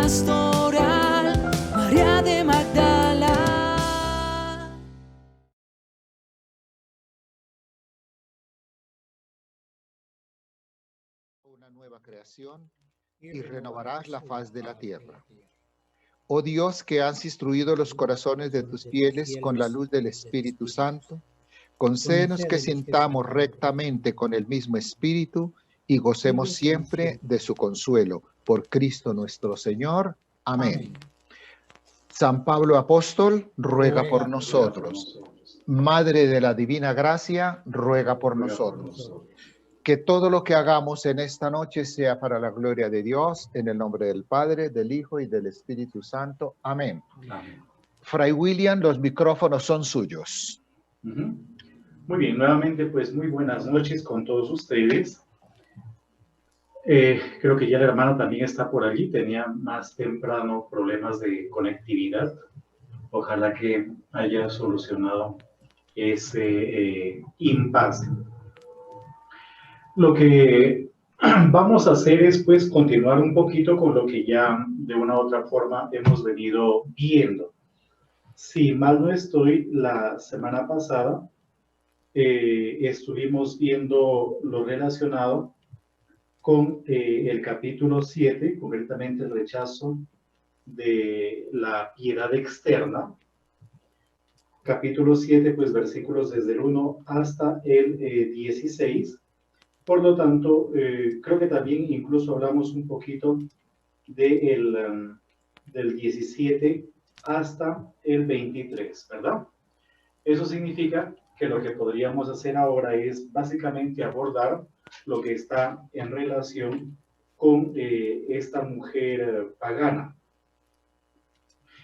pastoral, María de Magdala. Una nueva creación y renovarás la faz de la tierra. Oh Dios, que has instruido los corazones de tus fieles con la luz del Espíritu Santo, concédenos que sintamos rectamente con el mismo Espíritu y gocemos siempre de su consuelo. Por Cristo nuestro Señor. Amén. San Pablo Apóstol, ruega por nosotros. Madre de la Divina Gracia, ruega por nosotros. Que todo lo que hagamos en esta noche sea para la gloria de Dios, en el nombre del Padre, del Hijo y del Espíritu Santo. Amén. Amén. Fray William, los micrófonos son suyos. Muy bien, nuevamente pues muy buenas noches con todos ustedes. Creo que ya el hermano también está por allí, tenía más temprano problemas de conectividad. Ojalá que haya solucionado ese impasse. Lo que vamos a hacer es pues continuar un poquito con lo que ya de una u otra forma hemos venido viendo. Si mal no estoy, la semana pasada estuvimos viendo lo relacionado con el capítulo 7, concretamente el rechazo de la piedad externa. Capítulo 7, pues versículos desde el 1 hasta el 16. Por lo tanto, creo que también incluso hablamos un poquito del 17 hasta el 23, ¿verdad? Eso significa que lo que podríamos hacer ahora es básicamente abordar lo que está en relación con esta mujer pagana.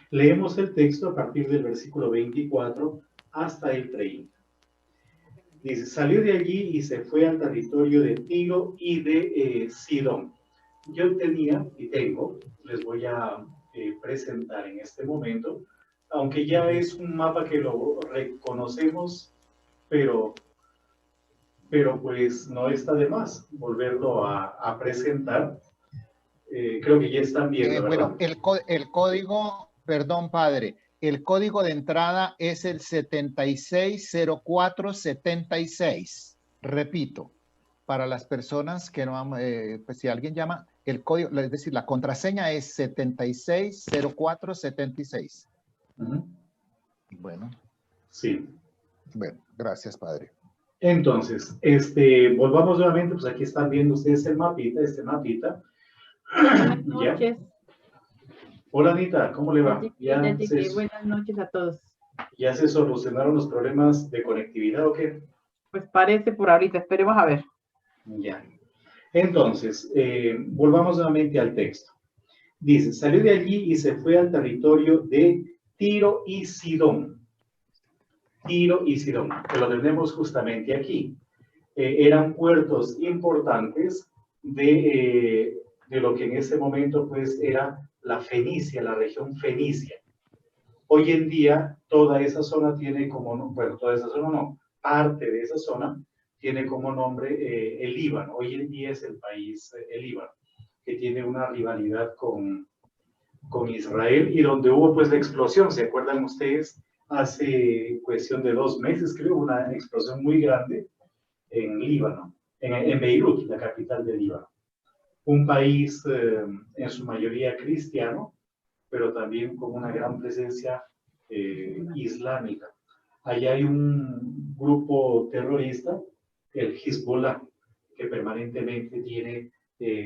Leemos el texto a partir del versículo 24 hasta el 30. Dice, salió de allí y se fue al territorio de Tiro y de Sidón. Yo tenía y tengo, les voy a presentar en este momento, aunque ya es un mapa que lo reconocemos, pero pues no está de más volverlo a presentar. Creo que ya están viendo, ¿verdad? Bueno, el código, perdón padre, el código de entrada es el 760476. Repito, para las personas que no han, pues si alguien llama, el código, es decir, la contraseña es 760476. Bueno. Sí. Bueno, gracias, padre. Entonces, volvamos nuevamente, pues aquí están viendo ustedes el mapita, este mapita. Buenas noches. Hola, Anita, ¿cómo le va? Buenas noches a todos. ¿Ya se solucionaron los problemas de conectividad o qué? Pues parece por ahorita, esperemos a ver. Ya. Entonces, volvamos nuevamente al texto. Dice, salió de allí y se fue al territorio de Tiro y Sidón. Tiro y Sidón, que lo tenemos justamente aquí. Eran puertos importantes de lo que en ese momento pues era la Fenicia, la región Fenicia. Hoy en día toda esa zona tiene como, bueno, toda esa zona no, parte de esa zona tiene como nombre el Líbano. Hoy en día es el país, el Líbano, que tiene una rivalidad con Israel y donde hubo pues la explosión, ¿se acuerdan ustedes? Hace cuestión de 2 meses, creo, una explosión muy grande en Líbano, en Beirut, la capital de Líbano. Un país en su mayoría cristiano, pero también con una gran presencia islámica. Allá hay un grupo terrorista, el Hezbollah, que permanentemente tiene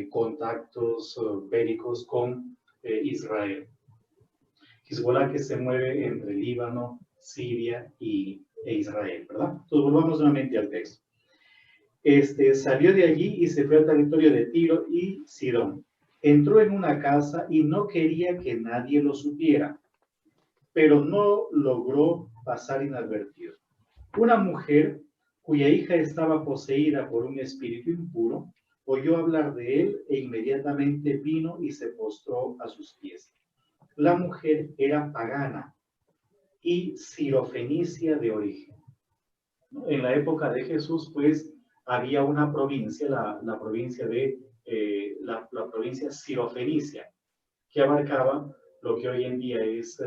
contactos bélicos con Israel. Hezbollah que se mueve entre Líbano, Siria e Israel, ¿verdad? Entonces volvamos nuevamente al texto. Salió de allí y se fue al territorio de Tiro y Sidón. Entró en una casa y no quería que nadie lo supiera, pero no logró pasar inadvertido. Una mujer cuya hija estaba poseída por un espíritu impuro oyó hablar de él e inmediatamente vino y se postró a sus pies. La mujer era pagana y sirofenicia de origen. En la época de Jesús, pues, había una provincia, la provincia de la provincia sirofenicia, que abarcaba lo que hoy en día es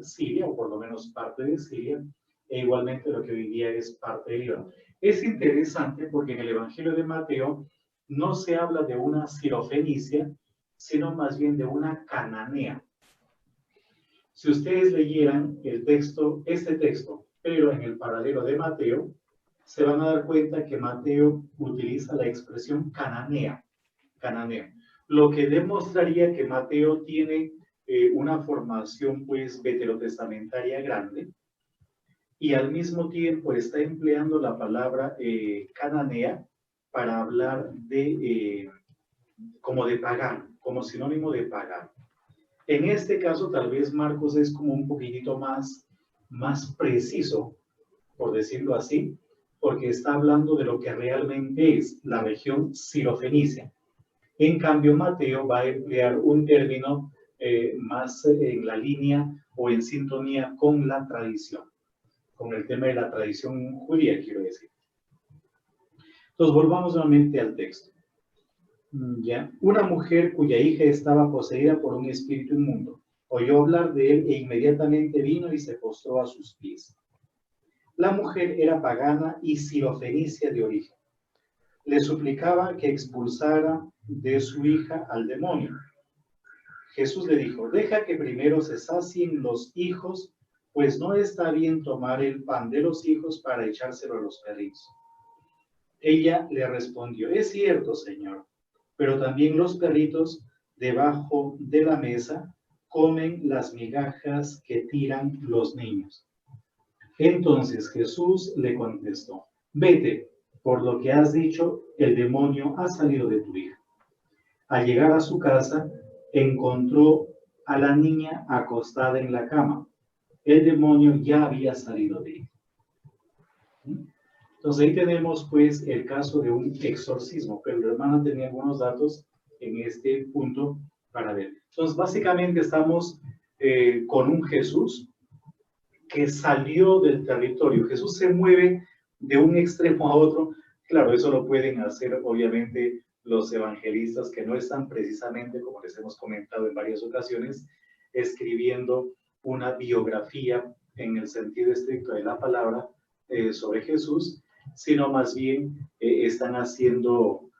Siria, o por lo menos parte de Siria, e igualmente lo que hoy en día es parte de Líbano. Es interesante porque en el Evangelio de Mateo no se habla de una sirofenicia, sino más bien de una cananea. Si ustedes leyeran el texto, este texto, pero en el paralelo de Mateo, se van a dar cuenta que Mateo utiliza la expresión cananea, cananeo, lo que demostraría que Mateo tiene una formación pues veterotestamentaria grande, y al mismo tiempo está empleando la palabra cananea para hablar de como de pagano, como sinónimo de pagano. En este caso, tal vez Marcos es como un poquitito más preciso, por decirlo así, porque está hablando de lo que realmente es la región sirofenicia. En cambio, Mateo va a emplear un término más en la línea o en sintonía con la tradición, con el tema de la tradición judía, quiero decir. Entonces, volvamos nuevamente al texto. ¿Ya? Una mujer cuya hija estaba poseída por un espíritu inmundo oyó hablar de él e inmediatamente vino y se postró a sus pies. La mujer era pagana y sirofenicia de origen. Le suplicaba que expulsara de su hija al demonio. Jesús le dijo: deja que primero se sacien los hijos, pues no está bien tomar el pan de los hijos para echárselo a los perritos. Ella le respondió: es cierto, Señor, pero también los perritos debajo de la mesa comen las migajas que tiran los niños. Entonces Jesús le contestó: vete, por lo que has dicho, el demonio ha salido de tu hija. Al llegar a su casa, encontró a la niña acostada en la cama. El demonio ya había salido de ella. Entonces ahí tenemos pues el caso de un exorcismo, pero la hermana tenía algunos datos en este punto para ver. Entonces básicamente estamos con un Jesús que salió del territorio. Jesús se mueve de un extremo a otro. Claro, eso lo pueden hacer obviamente los evangelistas que no están precisamente, como les hemos comentado en varias ocasiones, escribiendo una biografía en el sentido estricto de la palabra sobre Jesús, sino más bien están haciendo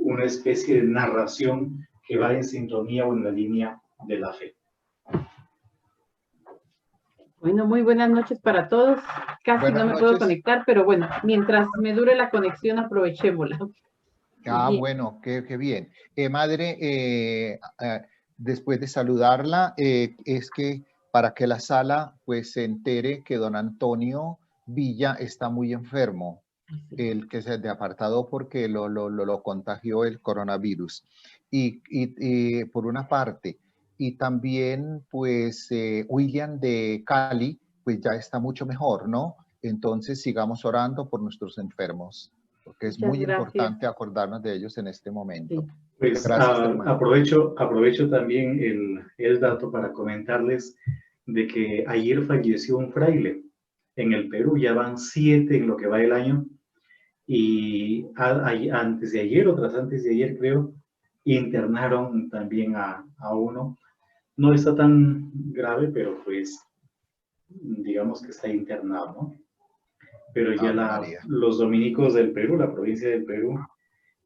una especie de narración que va en sintonía o en la línea de la fe. Bueno, muy buenas noches para todos. Casi Buenas no me puedo noches. conectar, pero bueno, mientras me dure la conexión, aprovechémosla. Ah, Bien. bueno, qué bien. Madre, después de saludarla, es que para que la sala pues se entere que don Antonio Villa está muy enfermo, el que se de apartado porque lo contagió el coronavirus. Y por una parte, y también pues William de Cali pues ya está mucho mejor, ¿no? Entonces sigamos orando por nuestros enfermos, porque es Muchas muy gracias. importante acordarnos de ellos en este momento. Sí. Pues Gracias, hermano. aprovecho también el dato para comentarles de que ayer falleció un fraile en el Perú. Ya van 7 en lo que va el año, y antes de ayer o tras antes de ayer creo, internaron también a uno. No está tan grave, pero pues digamos que está internado, ¿no? Pero ya los dominicos del Perú, la provincia del Perú,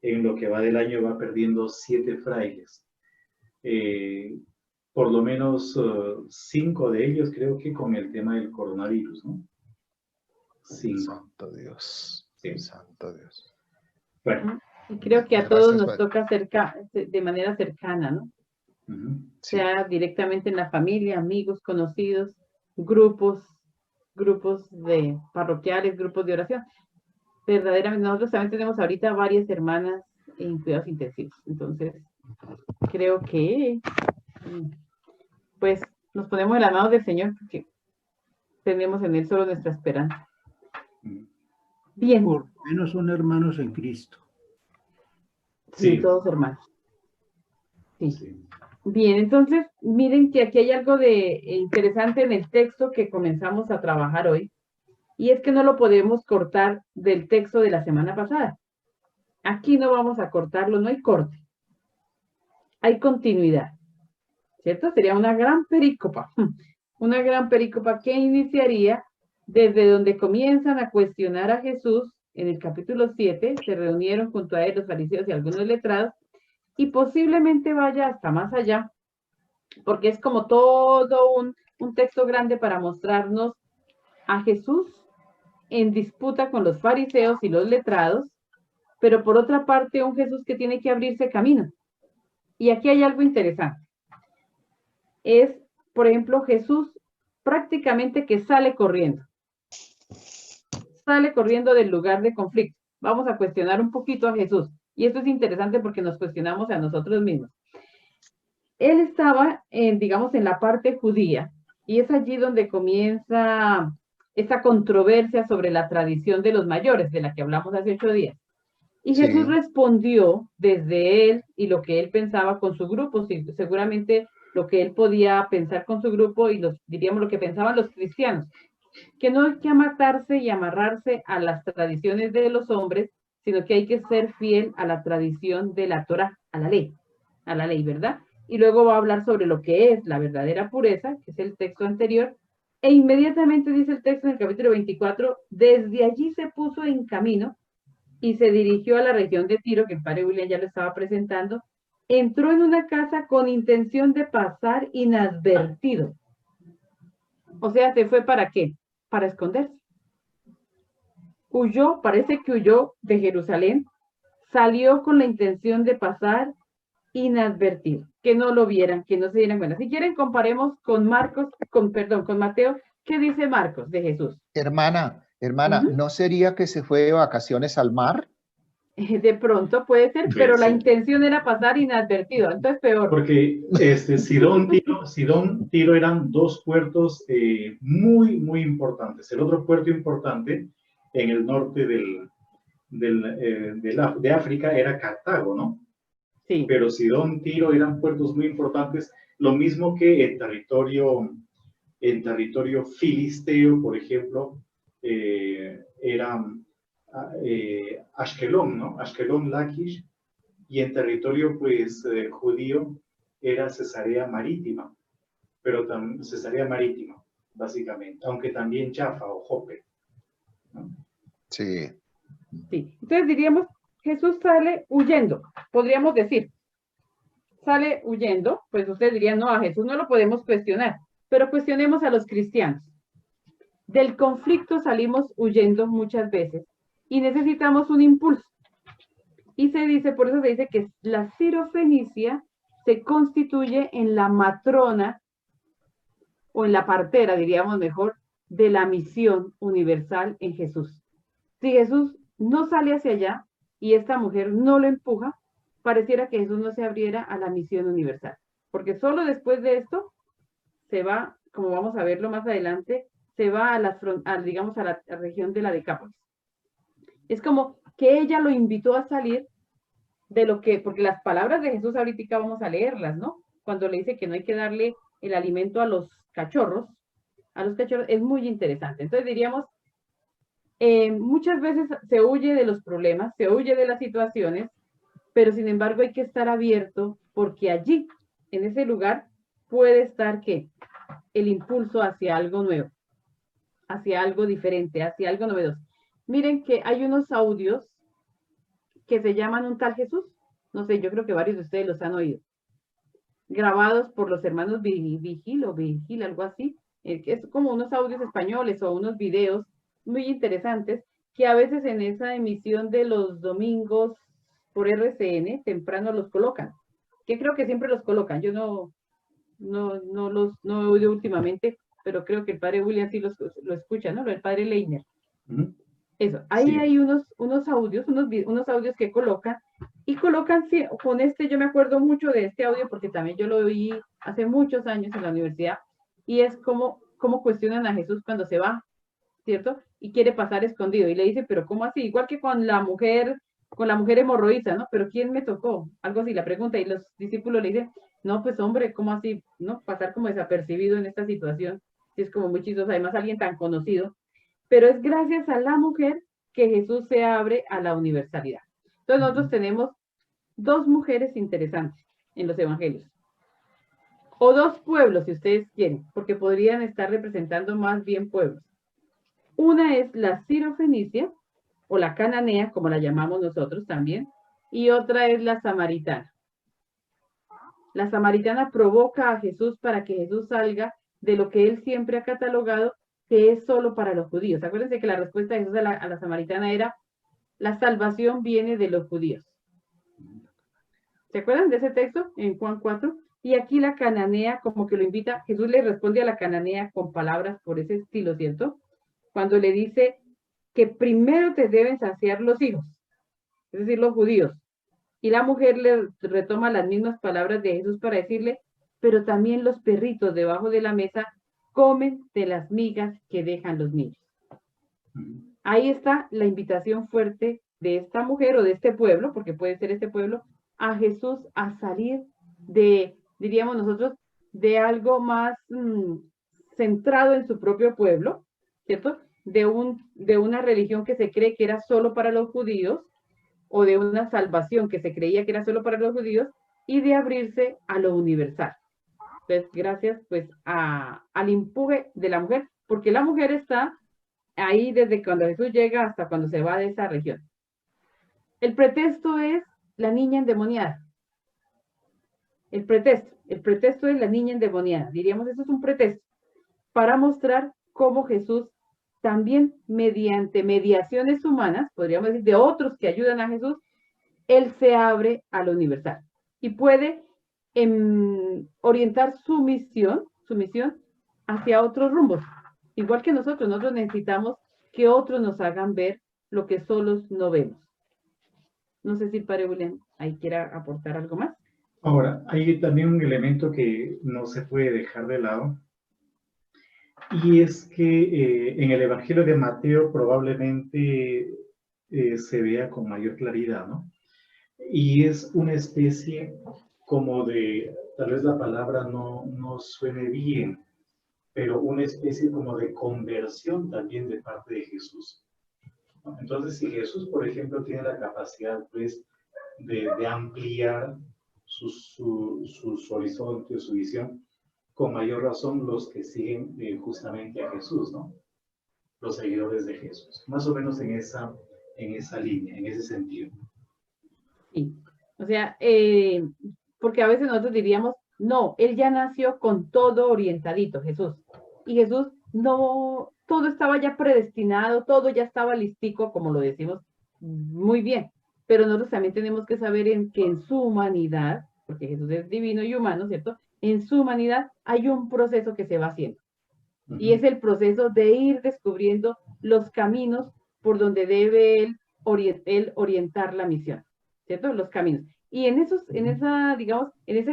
en lo que va del año va perdiendo 7 frailes. Por lo menos 5 de ellos creo que con el tema del coronavirus, ¿no? 5. Santo Dios. Sí. Santo Dios. Bueno. Y creo que a Gracias, todos nos padre. toca de manera cercana, ¿no? Sí. Sea directamente en la familia, amigos, conocidos, grupos de parroquiales, grupos de oración. Verdaderamente, nosotros también tenemos ahorita varias hermanas en cuidados intensivos. Entonces, creo que pues nos ponemos en las manos del Señor porque tenemos en Él solo nuestra esperanza. Bien. Por lo menos son hermanos en Cristo. Sí, Sí. todos hermanos. Sí. Sí. Bien, entonces, miren que aquí hay algo de interesante en el texto que comenzamos a trabajar hoy, y es que no lo podemos cortar del texto de la semana pasada. Aquí no vamos a cortarlo, no hay corte. hay continuidad, ¿cierto? Sería una gran perícopa que iniciaría desde donde comienzan a cuestionar a Jesús. En el capítulo 7 se reunieron junto a él los fariseos y algunos letrados, y posiblemente vaya hasta más allá, porque es como todo un texto grande para mostrarnos a Jesús en disputa con los fariseos y los letrados, pero por otra parte un Jesús que tiene que abrirse camino. Y aquí hay algo interesante. Es, por ejemplo, Jesús prácticamente que sale corriendo del lugar de conflicto. Vamos a cuestionar un poquito a Jesús. Y esto es interesante porque nos cuestionamos a nosotros mismos. Él estaba, digamos, en la parte judía, y es allí donde comienza esa controversia sobre la tradición de los mayores, de la que hablamos hace 8 días. Y Sí. Jesús respondió desde él y lo que él pensaba con su grupo, seguramente lo que él podía pensar con su grupo y diríamos lo que pensaban los cristianos, que no hay que matarse y amarrarse a las tradiciones de los hombres, sino que hay que ser fiel a la tradición de la Torá, a la ley, ¿verdad? Y luego va a hablar sobre lo que es la verdadera pureza, que es el texto anterior, e inmediatamente dice el texto en el capítulo 24, desde allí se puso en camino y se dirigió a la región de Tiro, que el padre William ya lo estaba presentando, entró en una casa con intención de pasar inadvertido. O sea, ¿se fue para qué? Para esconderse. Huyó, parece que huyó de Jerusalén, salió con la intención de pasar inadvertido, que no lo vieran, que no se dieran cuenta. Si quieren, comparemos con con Mateo. ¿Qué dice Marcos de Jesús? Hermana, ¿no sería que se fue de vacaciones al mar? De pronto puede ser, pero la intención era pasar inadvertido, entonces peor. Porque Sidón, Tiro eran dos puertos muy, muy importantes. El otro puerto importante en el norte de África era Cartago, ¿no? Sí. Pero Sidón, Tiro eran puertos muy importantes, lo mismo que en territorio filisteo, por ejemplo, era Ashkelon, ¿no? Ashkelon, Laquish, y en territorio pues judío era Cesarea Marítima, pero Cesarea Marítima, básicamente, aunque también Jaffa o Jope, ¿no? Sí. Sí. Entonces diríamos, Jesús sale huyendo, podríamos decir. Sale huyendo, pues ustedes dirían, no, a Jesús no lo podemos cuestionar, pero cuestionemos a los cristianos. Del conflicto salimos huyendo muchas veces y necesitamos un impulso. Y se dice, por eso se dice que la Sirofenicia se constituye en la matrona o en la partera, diríamos mejor, de la misión universal en Jesús. Si Jesús no sale hacia allá y esta mujer no lo empuja, pareciera que Jesús no se abriera a la misión universal, porque solo después de esto se va, como vamos a verlo más adelante, se va a la región de la Decápolis. Es como que ella lo invitó a salir de lo que, porque las palabras de Jesús ahorita vamos a leerlas, ¿no? Cuando le dice que no hay que darle el alimento a los cachorros, es muy interesante. Entonces diríamos, muchas veces se huye de los problemas, se huye de las situaciones, pero sin embargo hay que estar abierto porque allí, en ese lugar, puede estar ¿qué? El impulso hacia algo nuevo, hacia algo diferente, hacia algo novedoso. Miren que hay unos audios que se llaman Un Tal Jesús, no sé, yo creo que varios de ustedes los han oído, grabados por los hermanos Vigil, algo así, que es como unos audios españoles o unos videos muy interesantes que a veces en esa emisión de los domingos por RCN temprano los colocan, que creo que siempre los colocan, yo no he oído últimamente, pero creo que el padre William sí lo escucha, ¿no? El padre Leiner. Eso, ahí Sí. hay unos audios, unos audios que colocan, y colocan, sí, con yo me acuerdo mucho de este audio porque también yo lo oí hace muchos años en la universidad, y es como cuestionan a Jesús cuando se va, ¿cierto? Y quiere pasar escondido, y le dice, pero ¿cómo así? Igual que con la mujer hemorroísa, ¿no? Pero ¿quién me tocó? Algo así, la pregunta, y los discípulos le dicen, no, pues hombre, ¿cómo así? ¿No? Pasar como desapercibido en esta situación, es como muy chistoso, además alguien tan conocido, pero es gracias a la mujer que Jesús se abre a la universalidad. Entonces nosotros tenemos dos mujeres interesantes. en los evangelios. O dos pueblos, si ustedes quieren, porque podrían estar representando más bien pueblos. Una es la Sirofenicia, o la cananea, como la llamamos nosotros también, y otra es la samaritana. La samaritana provoca a Jesús para que Jesús salga de lo que él siempre ha catalogado que es solo para los judíos. Acuérdense que la respuesta de Jesús a la samaritana era: la salvación viene de los judíos. ¿Se acuerdan de ese texto en Juan 4? Y aquí la cananea como que lo invita, Jesús le responde a la cananea con palabras por ese estilo, ¿cierto? Cuando le dice que primero te deben saciar los hijos, es decir, los judíos. Y la mujer le retoma las mismas palabras de Jesús para decirle: pero también los perritos debajo de la mesa comen de las migas que dejan los niños. Ahí está la invitación fuerte de esta mujer o de este pueblo, porque puede ser este pueblo, a Jesús a salir de, diríamos nosotros, de algo más centrado en su propio pueblo, ¿cierto? De una religión que se cree que era solo para los judíos, o de una salvación que se creía que era solo para los judíos, y de abrirse a lo universal. Entonces, gracias pues al empuje de la mujer, porque la mujer está ahí desde cuando Jesús llega hasta cuando se va de esa región. El pretexto es la niña endemoniada. El pretexto es la niña endemoniada. Diríamos, eso es un pretexto para mostrar cómo Jesús también mediante mediaciones humanas, podríamos decir, de otros que ayudan a Jesús, él se abre a lo universal y puede orientar su misión hacia otros rumbos. Igual que nosotros necesitamos que otros nos hagan ver lo que solos no vemos. No sé si el padre William ahí quiera aportar algo más. Ahora, hay también un elemento que no se puede dejar de lado, y es que en el Evangelio de Mateo probablemente se vea con mayor claridad, ¿no? Y es una especie como de, tal vez la palabra no suene bien, pero una especie como de conversión también de parte de Jesús. Entonces, si Jesús, por ejemplo, tiene la capacidad, pues, de ampliar sus horizontes, su visión, con mayor razón los que siguen justamente a Jesús, ¿no? Los seguidores de Jesús. Más o menos en esa línea, en ese sentido. Sí. O sea, porque a veces nosotros diríamos, no, él ya nació con todo orientadito, Jesús. Y Jesús no, todo estaba ya predestinado, todo ya estaba listico, como lo decimos muy bien. Pero nosotros también tenemos que saber que en su humanidad, porque Jesús es divino y humano, ¿cierto? En su humanidad hay un proceso que se va haciendo. Y es el proceso de ir descubriendo los caminos por donde debe él orientar la misión, ¿cierto? Los caminos. Y en ese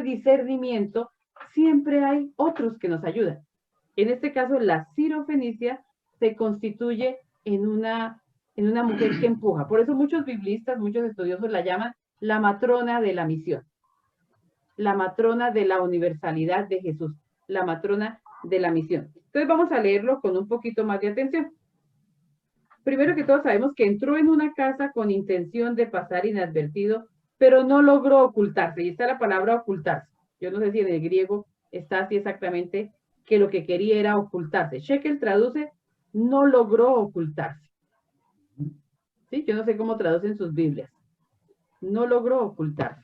discernimiento siempre hay otros que nos ayudan. En este caso, la Sirofenicia se constituye en una mujer que empuja. Por eso muchos biblistas, muchos estudiosos la llaman la matrona de la misión, la matrona de la universalidad de Jesús, la matrona de la misión. Entonces vamos a leerlo con un poquito más de atención. Primero que todo sabemos que entró en una casa con intención de pasar inadvertido, pero no logró ocultarse. Y está la palabra ocultarse. Yo no sé si en el griego está así exactamente, que lo que quería era ocultarse. Shekel traduce, no logró ocultarse. ¿Sí? Yo no sé cómo traducen sus Biblias. No logró ocultarse.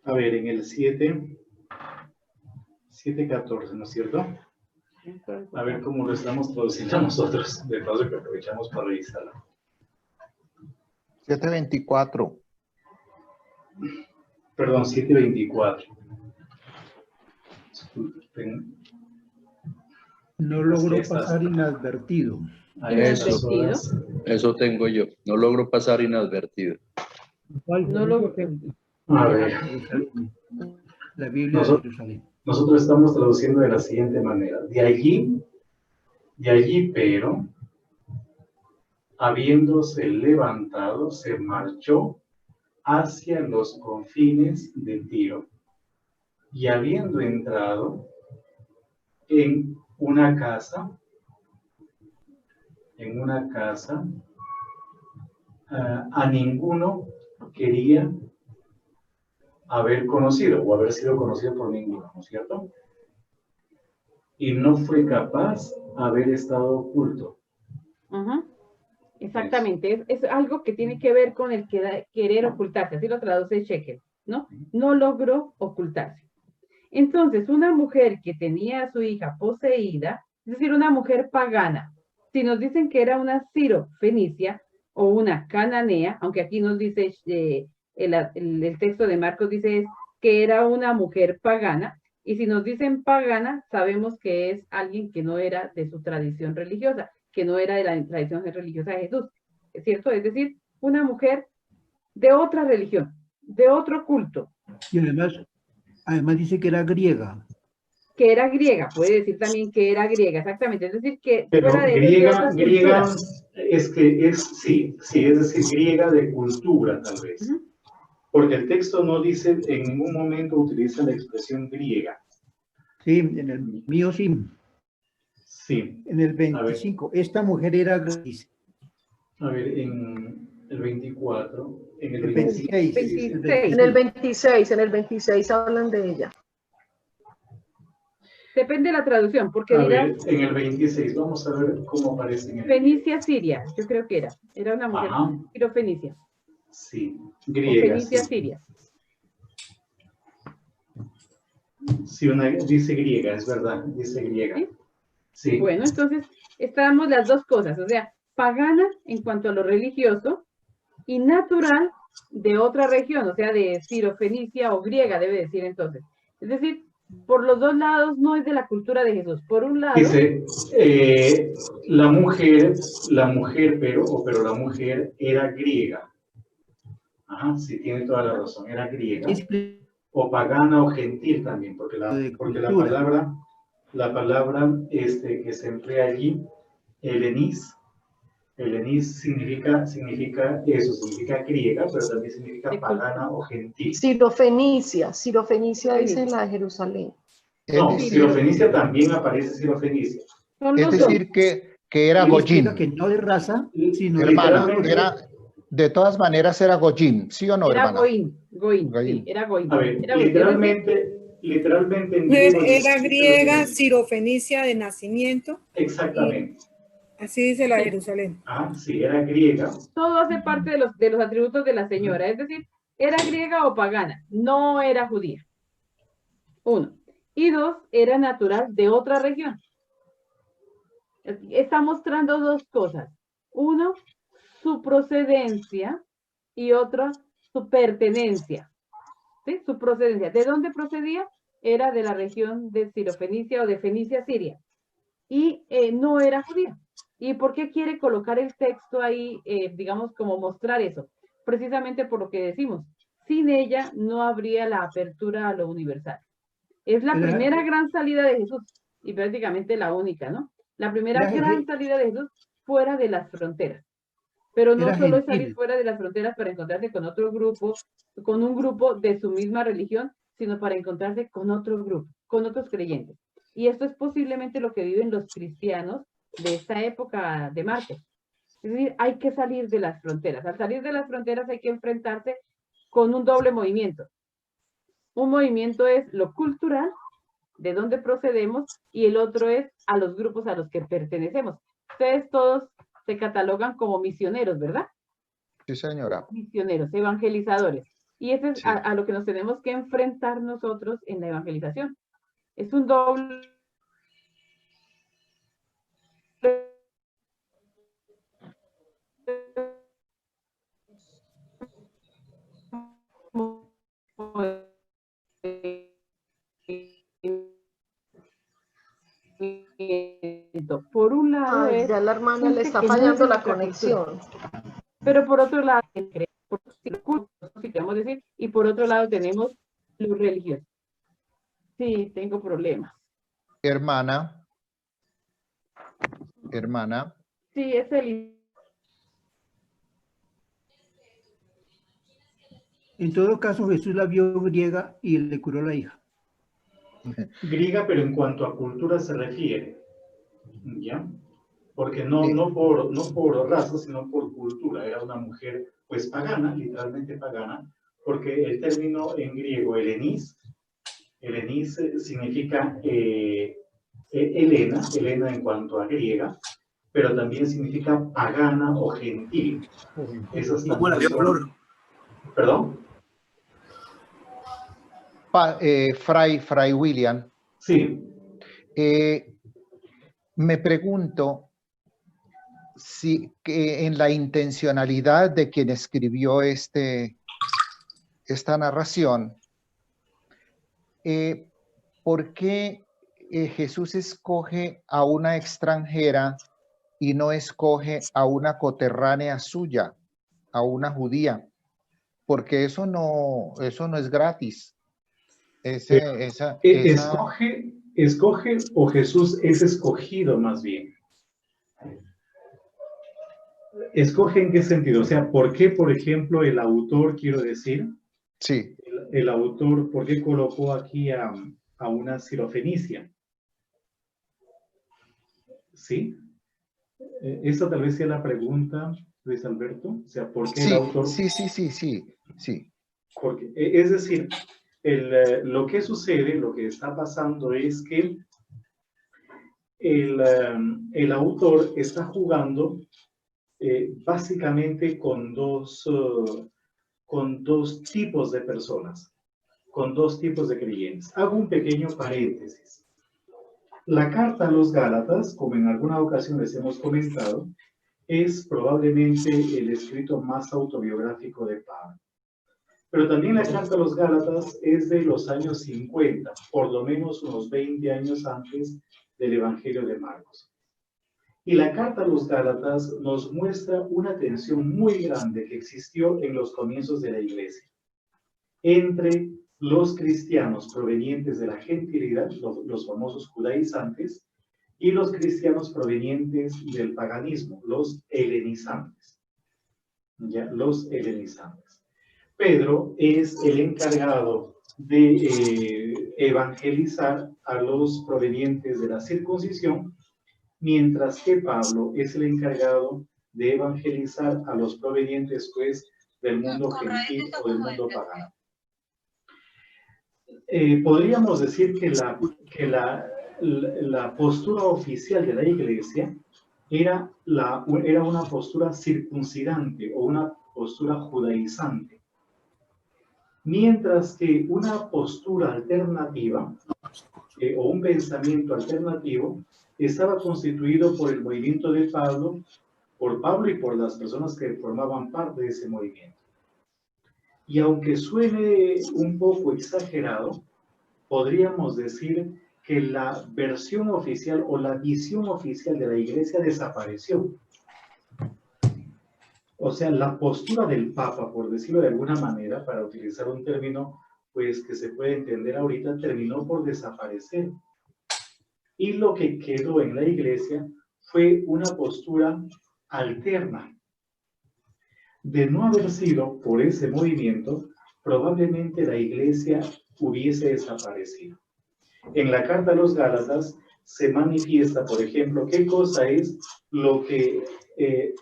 A ver, en el 7:14, ¿no es cierto? A ver cómo lo estamos traduciendo nosotros, de paso que aprovechamos para revisarlo. 7:24. Perdón, 7:24. No logró pasar inadvertido. Eso tengo yo. No logro pasar inadvertido. No logró. A ver. La Biblia de Jerusalén. Nosotros estamos traduciendo de la siguiente manera. De allí, pero, habiéndose levantado, se marchó hacia los confines de Tiro. Y habiendo entrado en una casa, a ninguno quería haber conocido o haber sido conocido por ninguno, ¿no es cierto? Y no fue capaz de haber estado oculto. Ujú. Exactamente, es algo que tiene que ver con el querer ocultarse, así lo traduce Shekel, ¿no? No logró ocultarse. Entonces, una mujer que tenía a su hija poseída, es decir, una mujer pagana, si nos dicen que era una sirofenicia o una cananea, aunque aquí nos dice, el texto de Marcos dice que era una mujer pagana, y si nos dicen pagana, sabemos que es alguien que no era de su tradición religiosa, que no era de la tradición religiosa de Jesús, ¿es cierto? Es decir, una mujer de otra religión, de otro culto. Y además dice que era griega. Que era griega, puede decir también que era griega, exactamente, es decir, que Pero fuera de griega, otras griega culturas. es que es, sí, es decir, griega de cultura tal vez. Ujú. Porque el texto no dice, en ningún momento utiliza la expresión griega. Sí, en el mío sí. Sí. En el 25, esta mujer era griega. A ver, en el 24, en el El 25. 26. El 26. En el 26 hablan de ella. Depende de la traducción, porque A dirá ver, en el 26, vamos a ver cómo aparece en el... Fenicia Siria, yo creo que era una mujer Ajá. sirofenicia, Sí, o griega. Fenicia Sí. Siria. Sí, dice griega, es verdad, dice griega. ¿Sí? Sí. Bueno, entonces estamos las dos cosas, o sea, pagana en cuanto a lo religioso y natural de otra región, o sea, de sirofenicia o griega, debe decir entonces. Es decir, por los dos lados no es de la cultura de Jesús. Por un lado... Dice, la mujer, pero la mujer era griega. Ajá, sí, tiene toda la razón, era griega. O pagana o gentil también, porque la palabra que se emplea allí, helenis significa eso, significa griega, pero también significa pagana o gentil. Sirofenicia dice Fenicia. la de Jerusalén. No, Es sirofenicia también aparece sirofenicia. Son Es los dos. decir, que era Significa Goyim. que no de raza, sino de Hermana, cultura. de todas maneras era Goyim, ¿sí o no, Era hermana? Goín, Goyim. sí, era Goín. A ver, Era Goín. literalmente en griego Era griega, sirofenicia de nacimiento. Exactamente. Así dice la Sí. Jerusalén. Ah, sí, era griega. Todo hace parte de los atributos de la señora, es decir, era griega o pagana, no era judía. Uno. Y dos, era natural de otra región. Está mostrando dos cosas. Uno, su procedencia y otra, su pertenencia. ¿Sí? Su procedencia. ¿De dónde procedía? Era de la región de Sirofenicia o de Fenicia, Siria. Y no era judía. ¿Y por qué quiere colocar el texto ahí, digamos, como mostrar eso? Precisamente por lo que decimos. Sin ella no habría la apertura a lo universal. Es la primera gran salida de Jesús y prácticamente la única, ¿no? La primera gran salida de Jesús fuera de las fronteras. Pero no solo es salir fuera de las fronteras para encontrarse con otro grupo, con un grupo de su misma religión, sino para encontrarse con otro grupo, con otros creyentes. Y esto es posiblemente lo que viven los cristianos de esta época de Marcos. Es decir, hay que salir de las fronteras. Al salir de las fronteras hay que enfrentarse con un doble movimiento. Un movimiento es lo cultural, de dónde procedemos, y el otro es a los grupos a los que pertenecemos. Ustedes todos se catalogan como misioneros, ¿verdad? Sí, señora. Misioneros, evangelizadores. Y eso es Sí. a lo que nos tenemos que enfrentar nosotros en la evangelización. Es un doble por un lado Ay, es ya la hermana le gente está que no es fallando de la nuestra conexión. cultura. Pero por otro lado, si queremos decir, y por otro lado tenemos los religiosos. Sí, tengo problemas. Hermana, Sí, es el... En todo caso, Jesús la vio griega y le curó la hija. Griega, pero en cuanto a cultura se refiere. ¿Ya? Porque no por raza, sino por cultura. Era una mujer, pues pagana, literalmente pagana, porque el término en griego helenis significa Helena en cuanto a griega, pero también significa pagana o gentil. Esas también son... ¿Perdón? Fray William, Sí. me pregunto si en la intencionalidad de quien escribió esta narración, ¿por qué Jesús escoge a una extranjera y no escoge a una coterránea suya, a una judía? Porque eso no es gratis. ¿Escoge o Jesús es escogido más bien? ¿Escoge en qué sentido? O sea, ¿por qué, por ejemplo, el autor, quiero decir, sí, el autor, ¿por qué colocó aquí a una sirofenicia? ¿Sí? Esa tal vez sea la pregunta, Luis Alberto. O sea, ¿por qué el autor? Sí. Porque, es decir, lo que sucede, lo que está pasando es que el autor está jugando básicamente con dos tipos de personas, con dos tipos de creyentes. Hago un pequeño paréntesis. La carta a los Gálatas, como en alguna ocasión les hemos comentado, es probablemente el escrito más autobiográfico de Pablo. Pero también la carta a los Gálatas es de los años 50, por lo menos unos 20 años antes del Evangelio de Marcos. Y la carta a los Gálatas nos muestra una tensión muy grande que existió en los comienzos de la iglesia entre los cristianos provenientes de la gentilidad, los famosos judaizantes, y los cristianos provenientes del paganismo, los helenizantes. ¿Ya? Los helenizantes. Pedro es el encargado de evangelizar a los provenientes de la circuncisión, mientras que Pablo es el encargado de evangelizar a los provenientes, pues, del mundo gentil o del mundo pagano. Podríamos decir que la postura oficial de la iglesia era una postura circuncidante o una postura judaizante, mientras que una postura alternativa o un pensamiento alternativo estaba constituido por el movimiento de Pablo, por Pablo y por las personas que formaban parte de ese movimiento. Y aunque suene un poco exagerado, podríamos decir que la versión oficial o la visión oficial de la iglesia desapareció. O sea, la postura del Papa, por decirlo de alguna manera, para utilizar un término pues que se puede entender ahorita, terminó por desaparecer. Y lo que quedó en la iglesia fue una postura alterna. De no haber sido por ese movimiento, probablemente la iglesia hubiese desaparecido. En la carta a los Gálatas se manifiesta, por ejemplo, qué cosa es lo que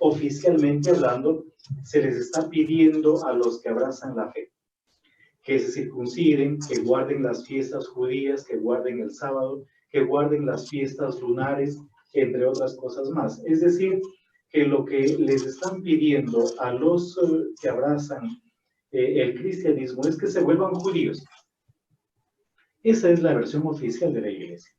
oficialmente hablando se les está pidiendo a los que abrazan la fe. Que se circunciden, que guarden las fiestas judías, que guarden el sábado, que guarden las fiestas lunares, entre otras cosas más. Es decir, que lo que les están pidiendo a los que abrazan el cristianismo es que se vuelvan judíos. Esa es la versión oficial de la iglesia.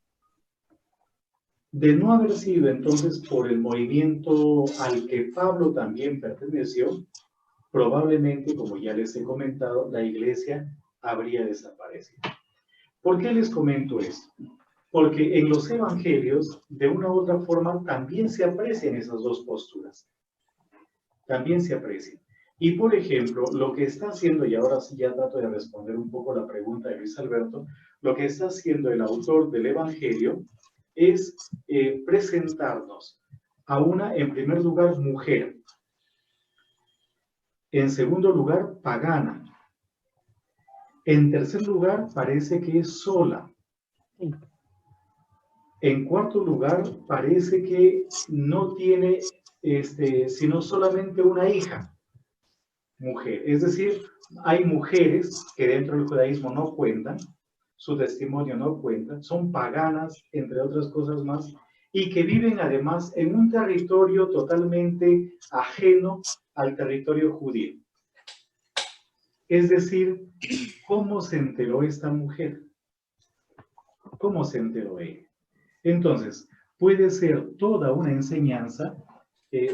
De no haber sido entonces por el movimiento al que Pablo también perteneció, probablemente, como ya les he comentado, la iglesia habría desaparecido. ¿Por qué les comento esto? Porque en los evangelios, de una u otra forma, también se aprecian esas dos posturas. También se aprecian. Y, por ejemplo, lo que está haciendo, y ahora sí ya trato de responder un poco la pregunta de Luis Alberto, lo que está haciendo el autor del evangelio es presentarnos a una, en primer lugar, mujer. En segundo lugar, pagana. En tercer lugar, parece que es sola. En cuarto lugar, parece que no tiene sino solamente una hija. mujer. Es decir, hay mujeres que dentro del judaísmo no cuentan, su testimonio no cuenta, son paganas, entre otras cosas más, y que viven además en un territorio totalmente ajeno al territorio judío. Es decir, ¿cómo se enteró esta mujer? ¿Cómo se enteró ella? Entonces, puede ser toda una enseñanza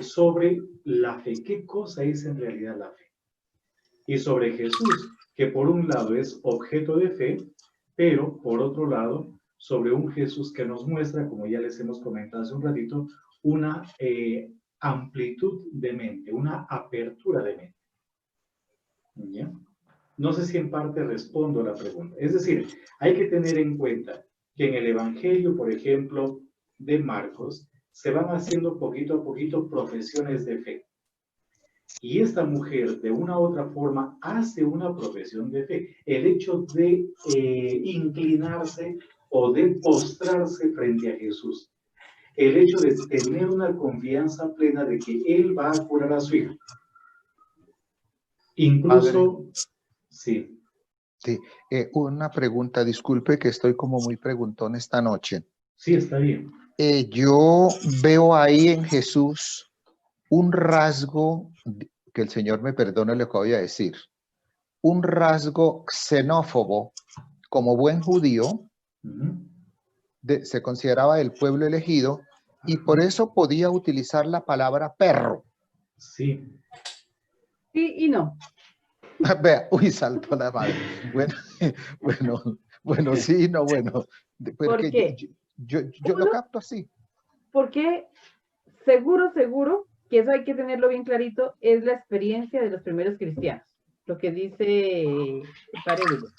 sobre la fe. ¿Qué cosa es en realidad la fe? Y sobre Jesús, que por un lado es objeto de fe, pero por otro lado, sobre un Jesús que nos muestra, como ya les hemos comentado hace un ratito, una amplitud de mente, una apertura de mente. ¿Ya? No sé si en parte respondo a la pregunta. Es decir, hay que tener en cuenta que en el Evangelio, por ejemplo, de Marcos, se van haciendo poquito a poquito profesiones de fe. Y esta mujer, de una u otra forma, hace una profesión de fe. El hecho de inclinarse o de postrarse frente a Jesús. El hecho de tener una confianza plena de que Él va a curar a su hija. Incluso, Padre. sí. Sí, una pregunta, disculpe que estoy como muy preguntón esta noche. Sí, está bien. Yo veo ahí en Jesús un rasgo, que el Señor me perdone lo que voy a decir, un rasgo xenófobo, como buen judío, se consideraba el pueblo elegido y por eso podía utilizar la palabra perro. Sí. Sí y no. Vea, uy, saltó la madre. Bueno, sí, no, bueno. ¿Por qué? Yo lo capto así. Porque seguro que eso hay que tenerlo bien clarito, es la experiencia de los primeros cristianos, lo que dice el padre William.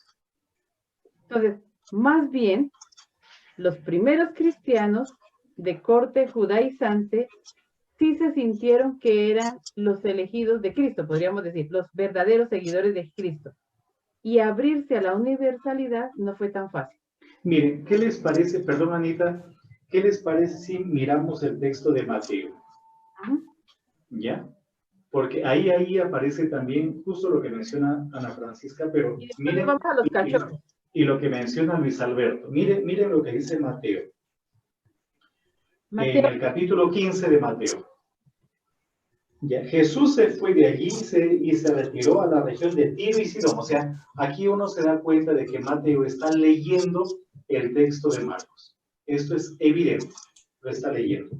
Entonces, más bien, los primeros cristianos de corte judaizante sí se sintieron que eran los elegidos de Cristo, podríamos decir, los verdaderos seguidores de Cristo. Y abrirse a la universalidad no fue tan fácil. Miren, ¿qué les parece, perdón Anita, qué les parece si miramos el texto de Mateo? ¿Ya? Porque ahí aparece también justo lo que menciona Ana Francisca, pero miren, vamos a los cachorros. Y lo que menciona Luis Alberto. Miren lo que dice Mateo. En el capítulo 15 de Mateo. Ya, Jesús se fue de allí y se retiró a la región de Tiro y Sidón. O sea, aquí uno se da cuenta de que Mateo está leyendo el texto de Marcos. Esto es evidente, lo está leyendo.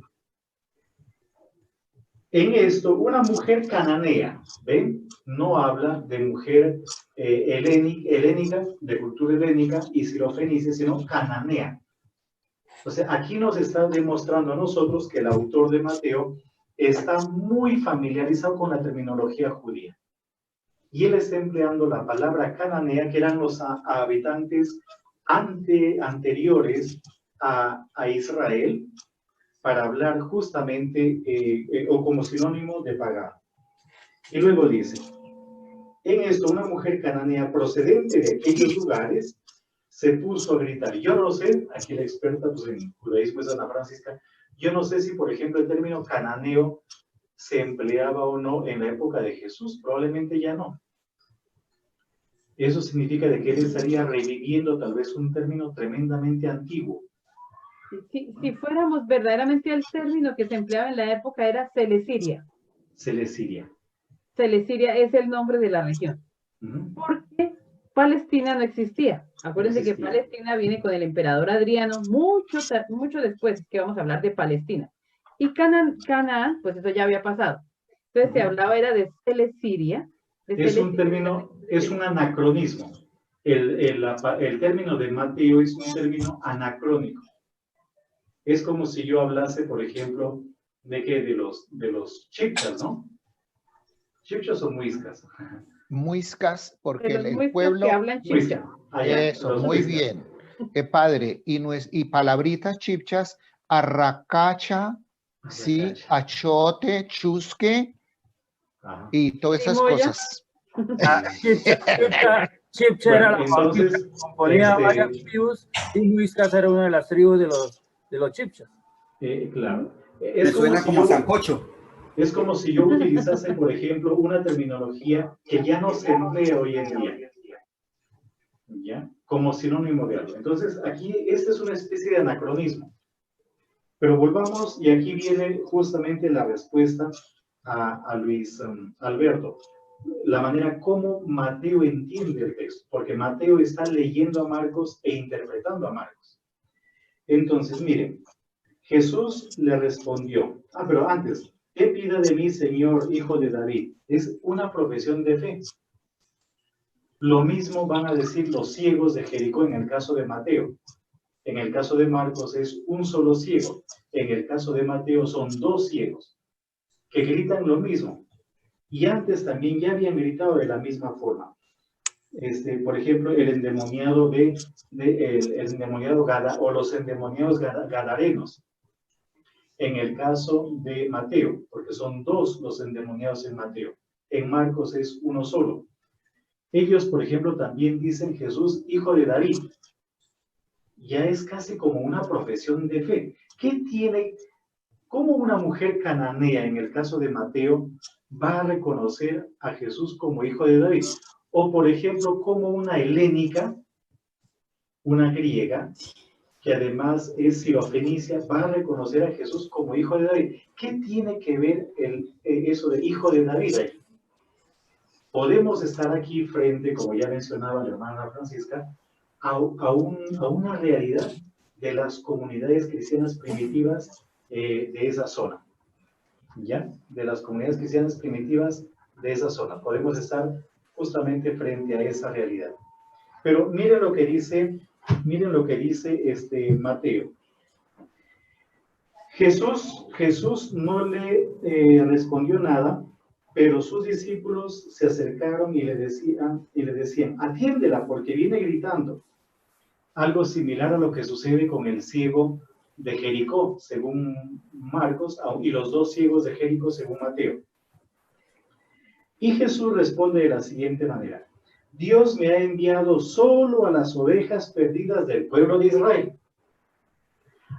En esto, una mujer cananea, ¿ven? No habla de mujer helénica, de cultura helénica y sirofenicia, sino cananea. O sea, aquí nos está demostrando a nosotros que el autor de Mateo está muy familiarizado con la terminología judía. Y él está empleando la palabra cananea, que eran los habitantes anteriores a Israel, para hablar justamente o como sinónimo de pagano. Y luego dice, en esto una mujer cananea procedente de aquellos lugares se puso a gritar. Yo no sé, aquí la experta pues, en judaísmo es Ana Francisca, yo no sé si, por ejemplo, el término cananeo se empleaba o no en la época de Jesús, probablemente ya no. Eso significa de que él estaría reviviendo tal vez un término tremendamente antiguo. Si fuéramos verdaderamente al término que se empleaba en la época era Celesiria. Celesiria. Celesiria es el nombre de la región. Porque Palestina no existía. Acuérdense que Palestina viene con el emperador Adriano mucho después que vamos a hablar de Palestina. Y Canaán, pues eso ya había pasado. Entonces se hablaba era de Celesiria. Un término, es un anacronismo. El término de Mateo es un término anacrónico. Es como si yo hablase, por ejemplo, de los chipchas, ¿no? ¿Chipchas o muiscas? Muiscas, porque el pueblo... que hablan chipcha. Eso, muy bien. Qué padre. Y palabritas chipchas, arracacha, sí, achote, chusque, y todas esas cosas. Chipcha era la familia que componía varias tribus y muiscas era una de las tribus de los chipchas. Claro. Me suena como sancocho. Es como si yo utilizase, por ejemplo, una terminología que ya no se emplea hoy en día, ¿ya? Como sinónimo de algo. Entonces, aquí, esta es una especie de anacronismo. Pero volvamos, y aquí viene justamente la respuesta a Luis Alberto. La manera como Mateo entiende el texto, porque Mateo está leyendo a Marcos e interpretando a Marcos. Entonces, miren, Jesús le respondió, pero antes, ¿qué pida de mí, Señor, hijo de David? Es una profesión de fe. Lo mismo van a decir los ciegos de Jericó en el caso de Mateo. En el caso de Marcos es un solo ciego. En el caso de Mateo son dos ciegos que gritan lo mismo. Y antes también ya habían gritado de la misma forma. Por ejemplo, el endemoniado el endemoniado o los endemoniados gadarenos. En el caso de Mateo, porque son dos los endemoniados en Mateo. En Marcos es uno solo. Ellos, por ejemplo, también dicen Jesús, hijo de David. Ya es casi como una profesión de fe. ¿Qué tiene? ¿Cómo una mujer cananea, en el caso de Mateo, va a reconocer a Jesús como hijo de David? O, por ejemplo, como una helénica, una griega, que además es sirofenicia, va a reconocer a Jesús como hijo de David. ¿Qué tiene que ver eso de hijo de David ahí? Podemos estar aquí frente, como ya mencionaba la hermana Francisca, a una realidad de las comunidades cristianas primitivas de esa zona. ¿Ya? De las comunidades cristianas primitivas de esa zona. Podemos estar justamente frente a esa realidad. Pero miren lo que dice Mateo. Jesús no le respondió nada, pero sus discípulos se acercaron y le decían, atiéndela porque viene gritando. Algo similar a lo que sucede con el ciego de Jericó, según Marcos, y los dos ciegos de Jericó, según Mateo. Y Jesús responde de la siguiente manera: Dios me ha enviado solo a las ovejas perdidas del pueblo de Israel.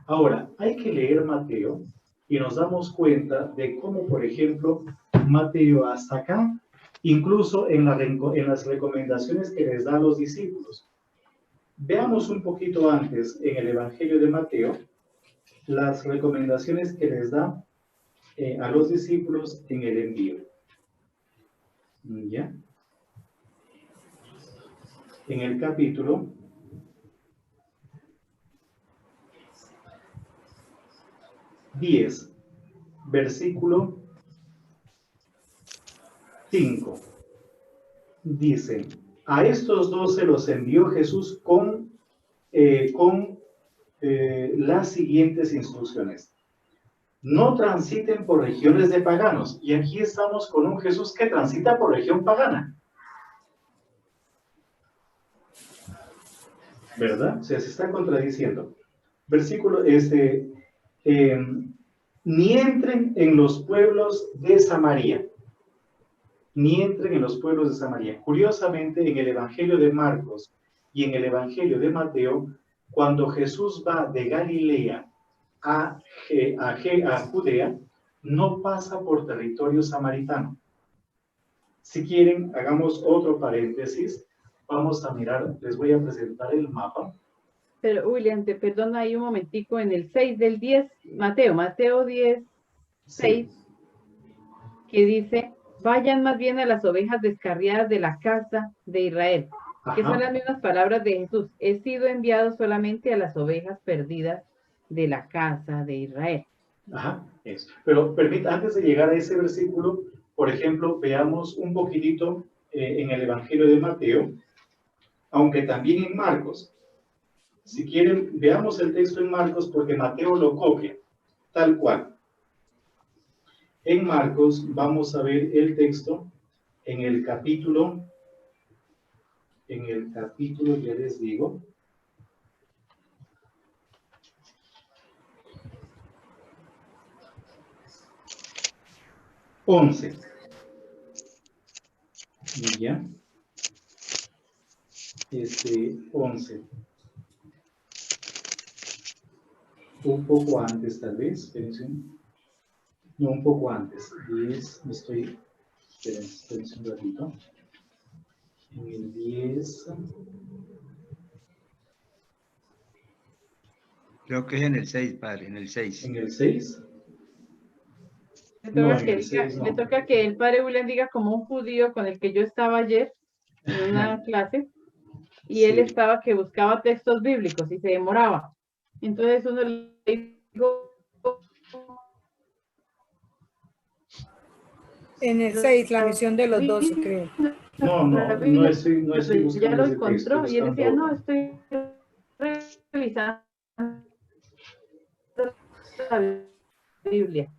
Ahora, hay que leer Mateo y nos damos cuenta de cómo, por ejemplo, Mateo hasta acá, incluso en las recomendaciones que les da a los discípulos. Veamos un poquito antes en el Evangelio de Mateo las recomendaciones que les da a los discípulos en el envío. ¿Ya? En el capítulo 10, versículo 5, dice: a estos 12 los envió Jesús con las siguientes instrucciones: no transiten por regiones de paganos. Y aquí estamos con un Jesús que transita por región pagana, ¿verdad? O sea, se está contradiciendo. Versículo, ni entren en los pueblos de Samaria. Ni entren en los pueblos de Samaria. Curiosamente, en el Evangelio de Marcos y en el Evangelio de Mateo, cuando Jesús va de Galilea a Judea, no pasa por territorio samaritano. Si quieren, hagamos otro paréntesis. Vamos a mirar, les voy a presentar el mapa. Pero, William, te perdono ahí un momentico, en el 6 del 10, Mateo 10, 6, sí, que dice: vayan más bien a las ovejas descarriadas de la casa de Israel. Ajá. Que son las mismas palabras de Jesús: he sido enviado solamente a las ovejas perdidas de la casa de Israel. Ajá, eso. Pero antes de llegar a ese versículo, por ejemplo, veamos un poquitito en el Evangelio de Mateo, aunque también en Marcos. Si quieren, veamos el texto en Marcos, porque Mateo lo copia, tal cual. En Marcos vamos a ver el texto en el capítulo, ya les digo, (11). ¿Ya? 11. Un poco antes, tal vez. Espérense. No, un poco antes. 10, espérense un ratito. En el 10. Creo que es en el 6, padre, en el 6. En el 6. Le No, toca, en que el diga, 6 le no. toca que el padre William diga como un judío con el que yo estaba ayer en una clase, y él Sí. estaba que buscaba textos bíblicos y se demoraba. Entonces uno le dijo, En el 6, la misión de los 12, creo. No, no estoy ya buscando lo ese texto, encontró estoy y él decía, buscando no, otro. estoy revisando la Biblia.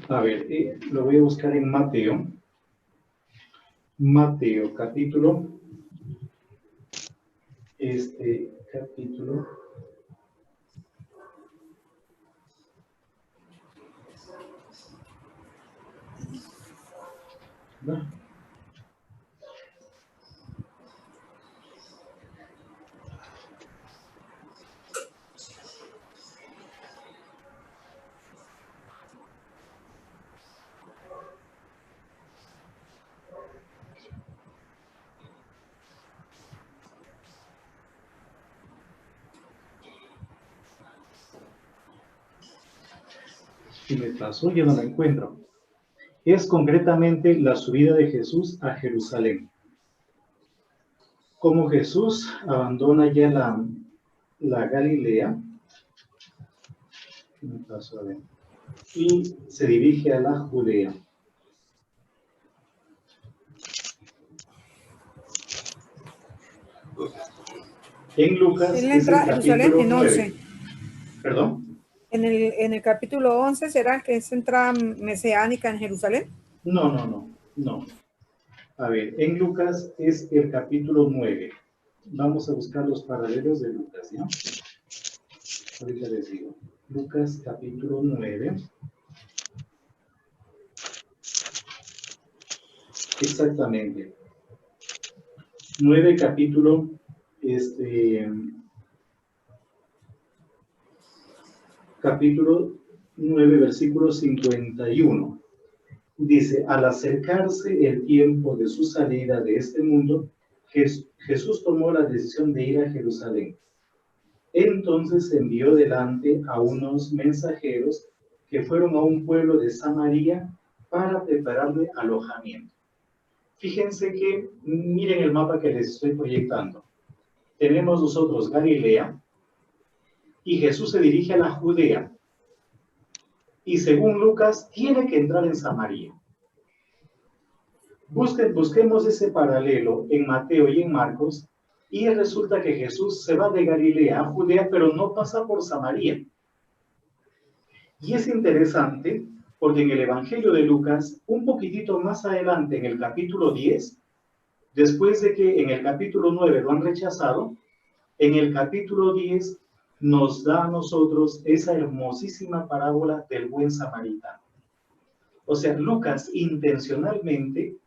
A ver, lo voy a buscar en Mateo. Mateo, capítulo. Capítulo. ¿No? Si me pasó, yo no la encuentro. Es concretamente la subida de Jesús a Jerusalén. Como Jesús abandona ya la Galilea, ¿qué me pasó? A ver, y se dirige a la Judea. En Lucas Él es entra el a Jerusalén capítulo en 9. 11. ¿Perdón? En el capítulo 11, ¿será que es entrada mesiánica en Jerusalén? No. A ver, en Lucas es el capítulo 9. Vamos a buscar los paralelos de Lucas, ¿ya? Ahorita les digo. Lucas capítulo 9. Exactamente. 9 capítulo, capítulo 9, versículo 51. Dice, al acercarse el tiempo de su salida de este mundo, Jesús tomó la decisión de ir a Jerusalén. Entonces envió delante a unos mensajeros que fueron a un pueblo de Samaria para prepararle alojamiento. Fíjense que, miren el mapa que les estoy proyectando. Tenemos nosotros Galilea y Jesús se dirige a la Judea. Y según Lucas, tiene que entrar en Samaria. Busquemos ese paralelo en Mateo y en Marcos, y resulta que Jesús se va de Galilea a Judea, pero no pasa por Samaria. Y es interesante porque en el Evangelio de Lucas, un poquitito más adelante, en el capítulo 10, después de que en el capítulo 9 lo han rechazado, en el capítulo 10 nos da a nosotros esa hermosísima parábola del buen samaritano. O sea, Lucas intencionalmente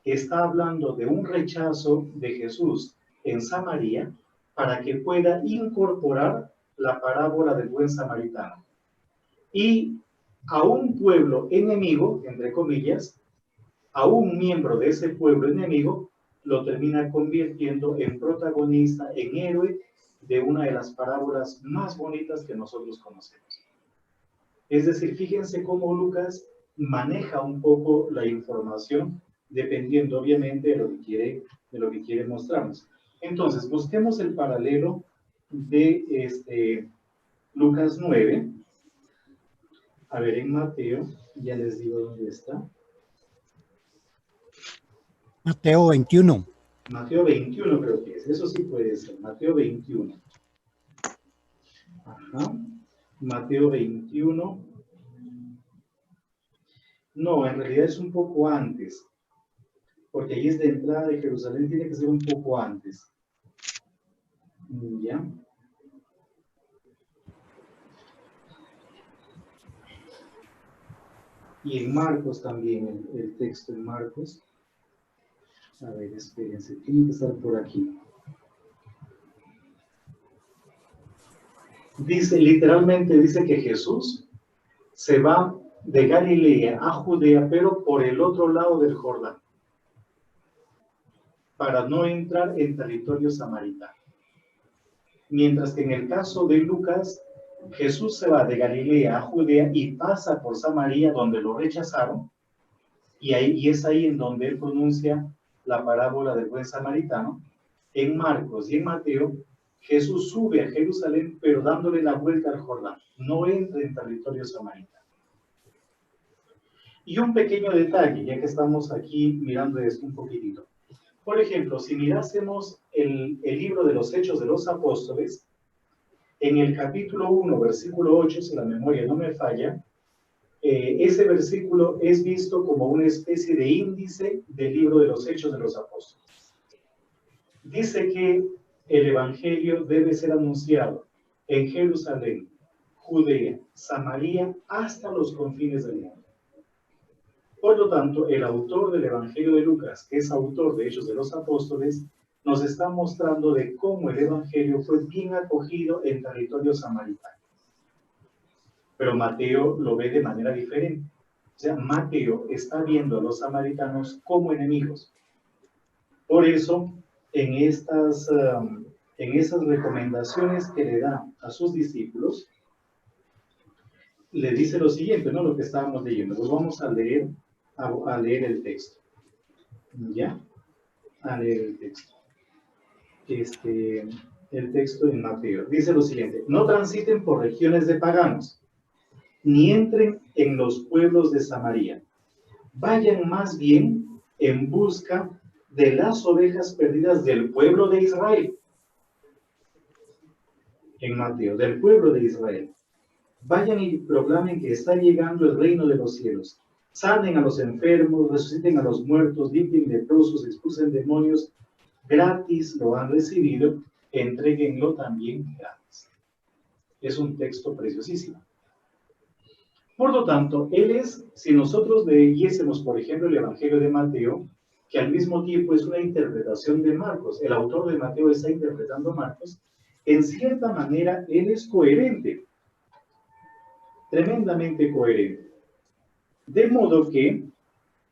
está hablando de un rechazo de Jesús en Samaria para que pueda incorporar la parábola del buen samaritano. Y a un pueblo enemigo, entre comillas, a un miembro de ese pueblo enemigo, lo termina convirtiendo en protagonista, en héroe de una de las parábolas más bonitas que nosotros conocemos. Es decir, fíjense cómo Lucas maneja un poco la información dependiendo obviamente de lo que quiere mostrarnos. Entonces, busquemos el paralelo de Lucas 9. A ver, en Mateo, ya les digo dónde está. Mateo 21. Mateo 21 creo que es, eso sí puede ser, Mateo 21. Ajá, Mateo 21. No, en realidad es un poco antes, porque ahí es de entrada de Jerusalén, tiene que ser un poco antes. ¿Ya? Y en Marcos también, el texto en Marcos. A ver, espérense, tiene que estar por aquí. Dice, literalmente dice que Jesús se va de Galilea a Judea, pero por el otro lado del Jordán, para no entrar en territorio samaritano. Mientras que en el caso de Lucas, Jesús se va de Galilea a Judea y pasa por Samaria, donde lo rechazaron, y es ahí en donde él pronuncia la parábola del buen samaritano. En Marcos y en Mateo, Jesús sube a Jerusalén, pero dándole la vuelta al Jordán. No entra en territorio samaritano. Y un pequeño detalle, ya que estamos aquí mirando esto un poquitito. Por ejemplo, si mirásemos el libro de los Hechos de los Apóstoles, en el capítulo 1, versículo 8, si la memoria no me falla, ese versículo es visto como una especie de índice del libro de los Hechos de los Apóstoles. Dice que el Evangelio debe ser anunciado en Jerusalén, Judea, Samaria, hasta los confines del mundo. Por lo tanto, el autor del Evangelio de Lucas, que es autor de Hechos de los Apóstoles, nos está mostrando de cómo el Evangelio fue bien acogido en territorio samaritano. Pero Mateo lo ve de manera diferente. O sea, Mateo está viendo a los samaritanos como enemigos. Por eso, en esas recomendaciones que le da a sus discípulos, le dice lo siguiente, ¿no? Lo que estábamos leyendo. Pues vamos a leer el texto. ¿Ya? A leer el texto. El texto en Mateo. Dice lo siguiente: no transiten por regiones de paganos, ni entren en los pueblos de Samaria. Vayan más bien en busca de las ovejas perdidas del pueblo de Israel. En Mateo, del pueblo de Israel. Vayan y proclamen que está llegando el reino de los cielos. Sanen a los enfermos, resuciten a los muertos, limpien leprosos, expulsen demonios. Gratis lo han recibido, entréguenlo también gratis. Es un texto preciosísimo. Por lo tanto, si nosotros leyésemos, por ejemplo, el Evangelio de Mateo, que al mismo tiempo es una interpretación de Marcos, el autor de Mateo está interpretando Marcos, en cierta manera él es coherente, tremendamente coherente. De modo que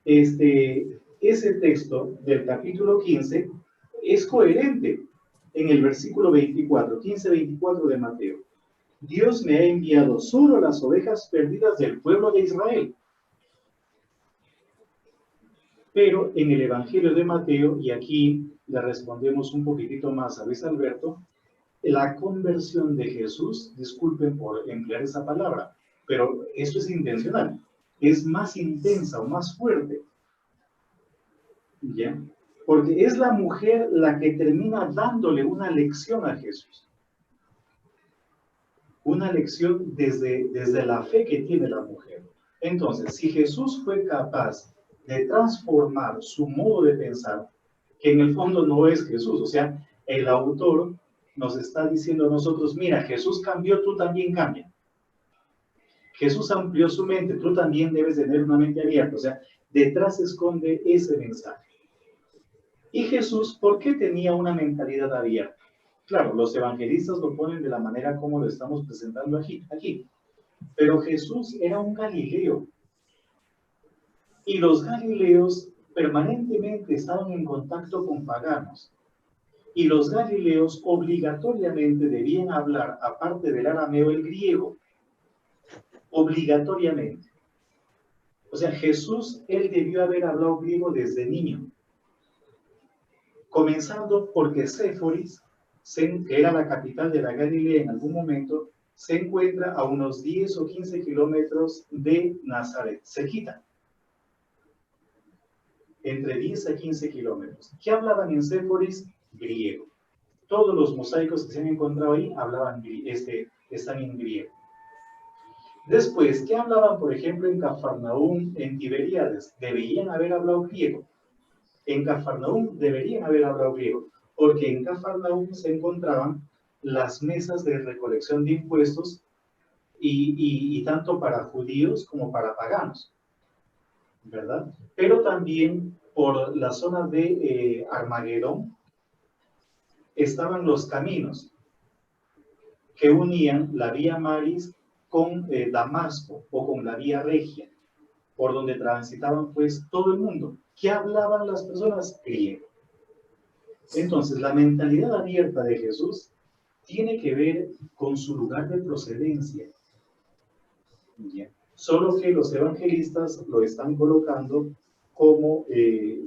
ese texto del capítulo 15 es coherente en el versículo 24, 15-24 de Mateo. Dios me ha enviado solo las ovejas perdidas del pueblo de Israel. Pero en el Evangelio de Mateo, y aquí le respondemos un poquitito más a Luis Alberto, la conversión de Jesús, disculpen por emplear esa palabra, pero esto es intencional, es más intensa o más fuerte. ¿Ya? Porque es la mujer la que termina dándole una lección a Jesús. Una lección desde la fe que tiene la mujer. Entonces, si Jesús fue capaz de transformar su modo de pensar, que en el fondo no es Jesús, o sea, el autor nos está diciendo a nosotros, mira, Jesús cambió, tú también cambia. Jesús amplió su mente, tú también debes tener una mente abierta, o sea, detrás se esconde ese mensaje. Y Jesús, ¿por qué tenía una mentalidad abierta? Claro, los evangelistas lo ponen de la manera como lo estamos presentando aquí. Pero Jesús era un galileo. Y los galileos permanentemente estaban en contacto con paganos. Y los galileos obligatoriamente debían hablar, aparte del arameo, el griego. Obligatoriamente. O sea, Jesús, él debió haber hablado griego desde niño. Comenzando porque Séforis, que era la capital de la Galilea en algún momento, se encuentra a unos 10 o 15 kilómetros de Nazaret, cerquita. Entre 10 a 15 kilómetros. ¿Qué hablaban en Séforis? Griego. Todos los mosaicos que se han encontrado ahí están en griego. Después, ¿qué hablaban, por ejemplo, en Cafarnaúm, en Tiberíades? Deberían haber hablado griego. En Cafarnaúm deberían haber hablado griego, porque en Cafarnaúm se encontraban las mesas de recolección de impuestos y tanto para judíos como para paganos, ¿verdad? Pero también por la zona de Armagedón estaban los caminos que unían la vía Maris con Damasco o con la vía Regia, por donde transitaban pues todo el mundo. ¿Qué hablaban las personas? Griego. Entonces, la mentalidad abierta de Jesús tiene que ver con su lugar de procedencia. Bien. Solo que los evangelistas lo están colocando como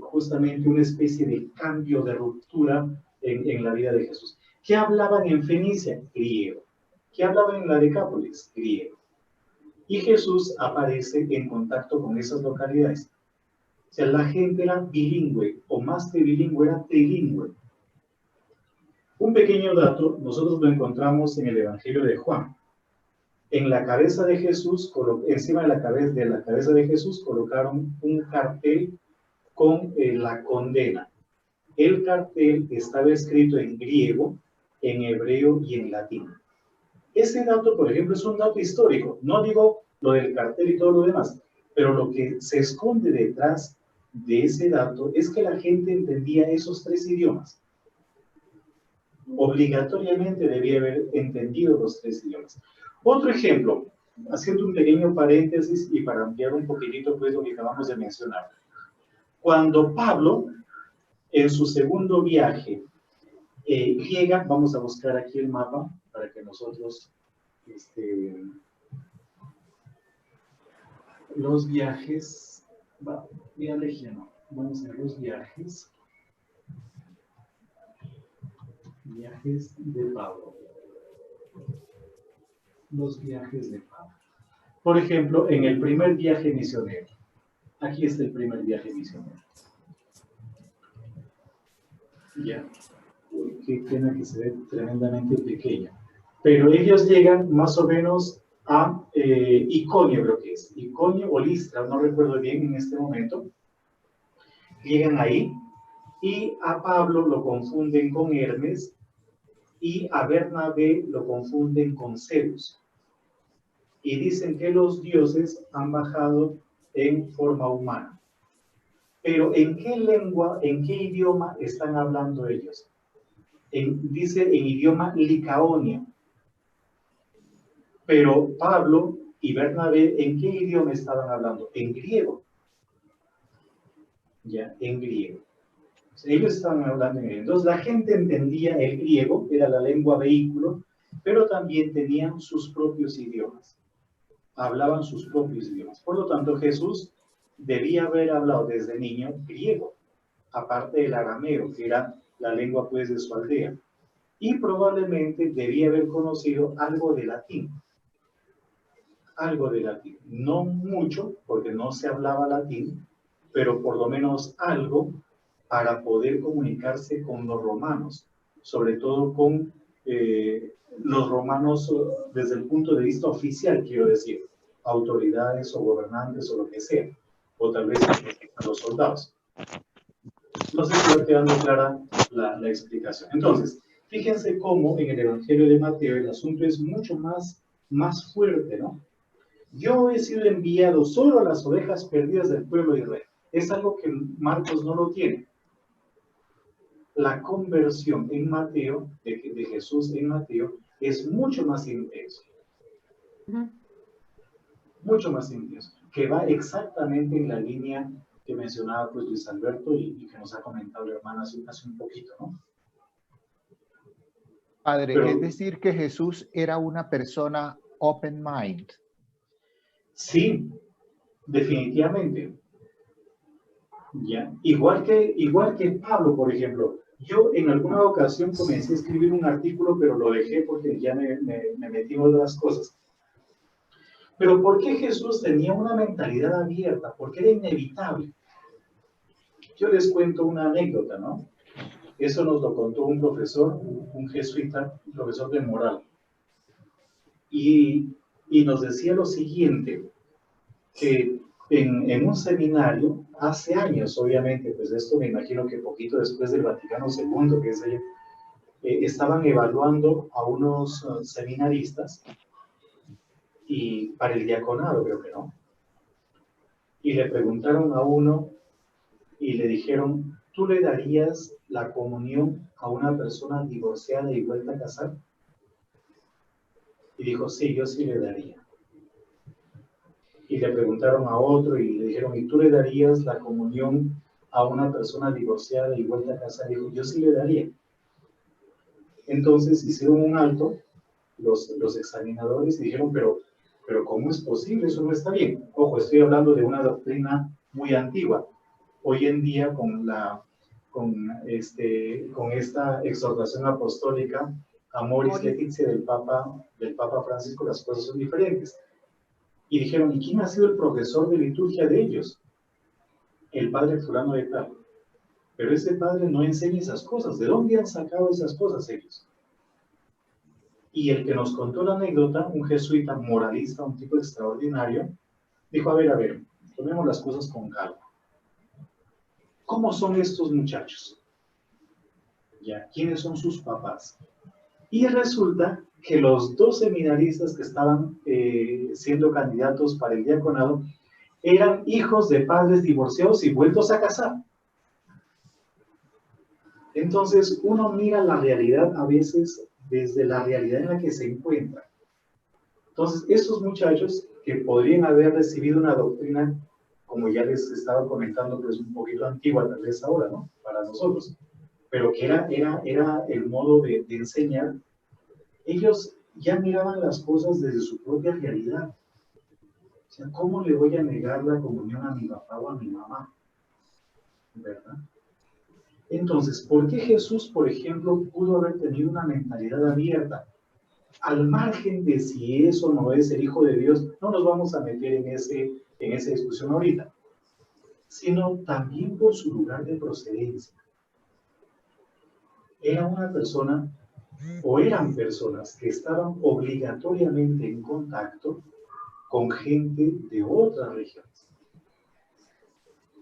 justamente una especie de cambio, de ruptura en la vida de Jesús. ¿Qué hablaban en Fenicia? Griego. ¿Qué hablaban en la Decápolis? Griego. Y Jesús aparece en contacto con esas localidades. O sea, la gente era bilingüe, o más que bilingüe, era trilingüe. Un pequeño dato, nosotros lo encontramos en el Evangelio de Juan. En la cabeza de Jesús, encima de la cabeza de Jesús, colocaron un cartel con la condena. El cartel estaba escrito en griego, en hebreo y en latín. Ese dato, por ejemplo, es un dato histórico. No digo lo del cartel y todo lo demás, pero lo que se esconde detrás de ese dato es que la gente entendía esos tres idiomas. Obligatoriamente debía haber entendido los tres idiomas. Otro ejemplo, haciendo un pequeño paréntesis y para ampliar un poquitito pues lo que acabamos de mencionar. Cuando Pablo, en su segundo viaje, llega, vamos a buscar aquí el mapa para que nosotros, los viajes, vía Legiano, vamos a ver los viajes de Pablo. Los viajes de Pablo. Por ejemplo, en el primer viaje misionero. Aquí está el primer viaje misionero. Ya. Qué pena que se ve tremendamente pequeña. Pero ellos llegan más o menos a Iconio, creo que es. Iconio o Listra, no recuerdo bien en este momento. Llegan ahí y a Pablo lo confunden con Hermes y a Bernabé lo confunden con Zeus. Y dicen que los dioses han bajado en forma humana. Pero ¿en qué lengua, en qué idioma están hablando ellos? Dice en idioma licaonio. Pero Pablo y Bernabé, ¿en qué idioma estaban hablando? En griego. Ya, en griego. O sea, ellos estaban hablando en griego. Entonces la gente entendía el griego, era la lengua vehículo, pero también tenían sus propios idiomas. Hablaban sus propios idiomas. Por lo tanto, Jesús debía haber hablado desde niño griego, aparte del arameo, que era la lengua pues de su aldea. Y probablemente debía haber conocido algo de latín. Algo de latín. No mucho, porque no se hablaba latín, pero por lo menos algo para poder comunicarse con los romanos, sobre todo con los romanos desde el punto de vista oficial, quiero decir, autoridades o gobernantes o lo que sea, o tal vez a los soldados. No sé si va quedando clara la explicación. Entonces, fíjense cómo en el Evangelio de Mateo el asunto es mucho más fuerte, ¿no? Yo he sido enviado solo a las ovejas perdidas del pueblo de Israel. Es algo que Marcos no lo tiene. La conversión en Mateo, de Jesús en Mateo, es mucho más intenso. Mucho más intenso. Que va exactamente en la línea que mencionaba pues Luis Alberto y que nos ha comentado la hermana hace un poquito, ¿no? Padre, Pero, es decir que Jesús era una persona open mind. Sí, definitivamente. ¿Ya? Igual que Pablo, por ejemplo. Yo en alguna ocasión comencé a escribir un artículo, pero lo dejé porque ya me metí en otras cosas. Pero ¿por qué Jesús tenía una mentalidad abierta? Porque era inevitable. Yo les cuento una anécdota, ¿no? Eso nos lo contó un profesor, un jesuita, un profesor de moral. Y nos decía lo siguiente, que en un seminario, hace años, obviamente, pues esto me imagino que poquito después del Vaticano II, que es estaban evaluando a unos seminaristas y para el diaconado, creo que no. Y le preguntaron a uno, y le dijeron, ¿tú le darías la comunión a una persona divorciada y vuelta a casar? Y dijo, sí, yo sí le daría. Y le preguntaron a otro y le dijeron, ¿y tú le darías la comunión a una persona divorciada y vuelta a casar? Y dijo, yo sí le daría. Entonces hicieron un alto los examinadores y dijeron, pero ¿cómo es posible? Eso no está bien. Ojo, estoy hablando de una doctrina muy antigua. Hoy en día con esta exhortación apostólica Amoris Laetitia del Papa Francisco, las cosas son diferentes. Y dijeron, ¿y quién ha sido el profesor de liturgia de ellos? El padre fulano de tal. Pero ese padre no enseña esas cosas. ¿De dónde han sacado esas cosas ellos? Y el que nos contó la anécdota, un jesuita moralista, un tipo extraordinario, dijo, a ver, tomemos las cosas con calma. ¿Cómo son estos muchachos? ¿Ya? ¿Quiénes son sus papás? Y resulta que los 2 seminaristas que estaban siendo candidatos para el diaconado eran hijos de padres divorciados y vueltos a casar. Entonces, uno mira la realidad a veces desde la realidad en la que se encuentra. Entonces, estos muchachos que podrían haber recibido una doctrina, como ya les estaba comentando, pues un poquito antigua tal vez ahora, ¿no? Para nosotros, pero que era el modo de enseñar, ellos ya miraban las cosas desde su propia realidad. O sea, ¿cómo le voy a negar la comunión a mi papá o a mi mamá? ¿Verdad? Entonces, ¿por qué Jesús, por ejemplo, pudo haber tenido una mentalidad abierta? Al margen de si eso no es el Hijo de Dios, no nos vamos a meter en esa discusión ahorita, sino también por su lugar de procedencia. Era una persona, o eran personas que estaban obligatoriamente en contacto con gente de otras regiones.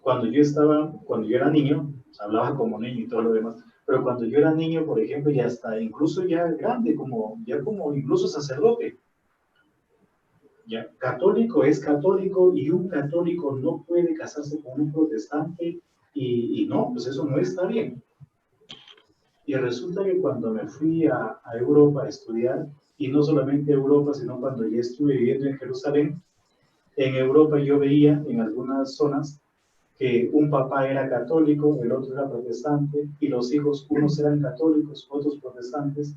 Cuando yo era niño, hablaba como niño y todo lo demás, pero cuando yo era niño, por ejemplo, ya hasta incluso ya grande, como incluso sacerdote, ya católico es católico y un católico no puede casarse con un protestante y no, pues eso no está bien. Y resulta que cuando me fui a Europa a estudiar, y no solamente a Europa, sino cuando ya estuve viviendo en Jerusalén, en Europa yo veía en algunas zonas que un papá era católico, el otro era protestante, y los hijos, unos eran católicos, otros protestantes,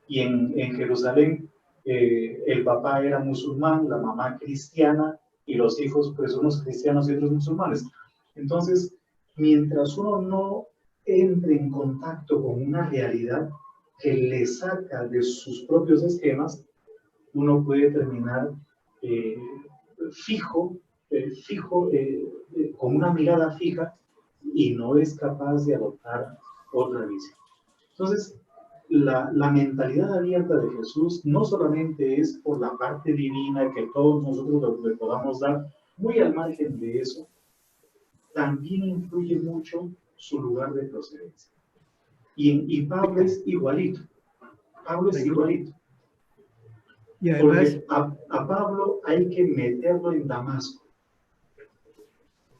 y en Jerusalén el papá era musulmán, la mamá cristiana, y los hijos, pues unos cristianos y otros musulmanes. Entonces, mientras uno no entre en contacto con una realidad que le saca de sus propios esquemas, uno puede terminar con una mirada fija y no es capaz de adoptar otra visión. Entonces, la mentalidad abierta de Jesús no solamente es por la parte divina que todos nosotros le podamos dar, muy al margen de eso, también influye mucho su lugar de procedencia. Y Pablo es igualito. Pablo es igualito. Y además, porque a Pablo hay que meterlo en Damasco.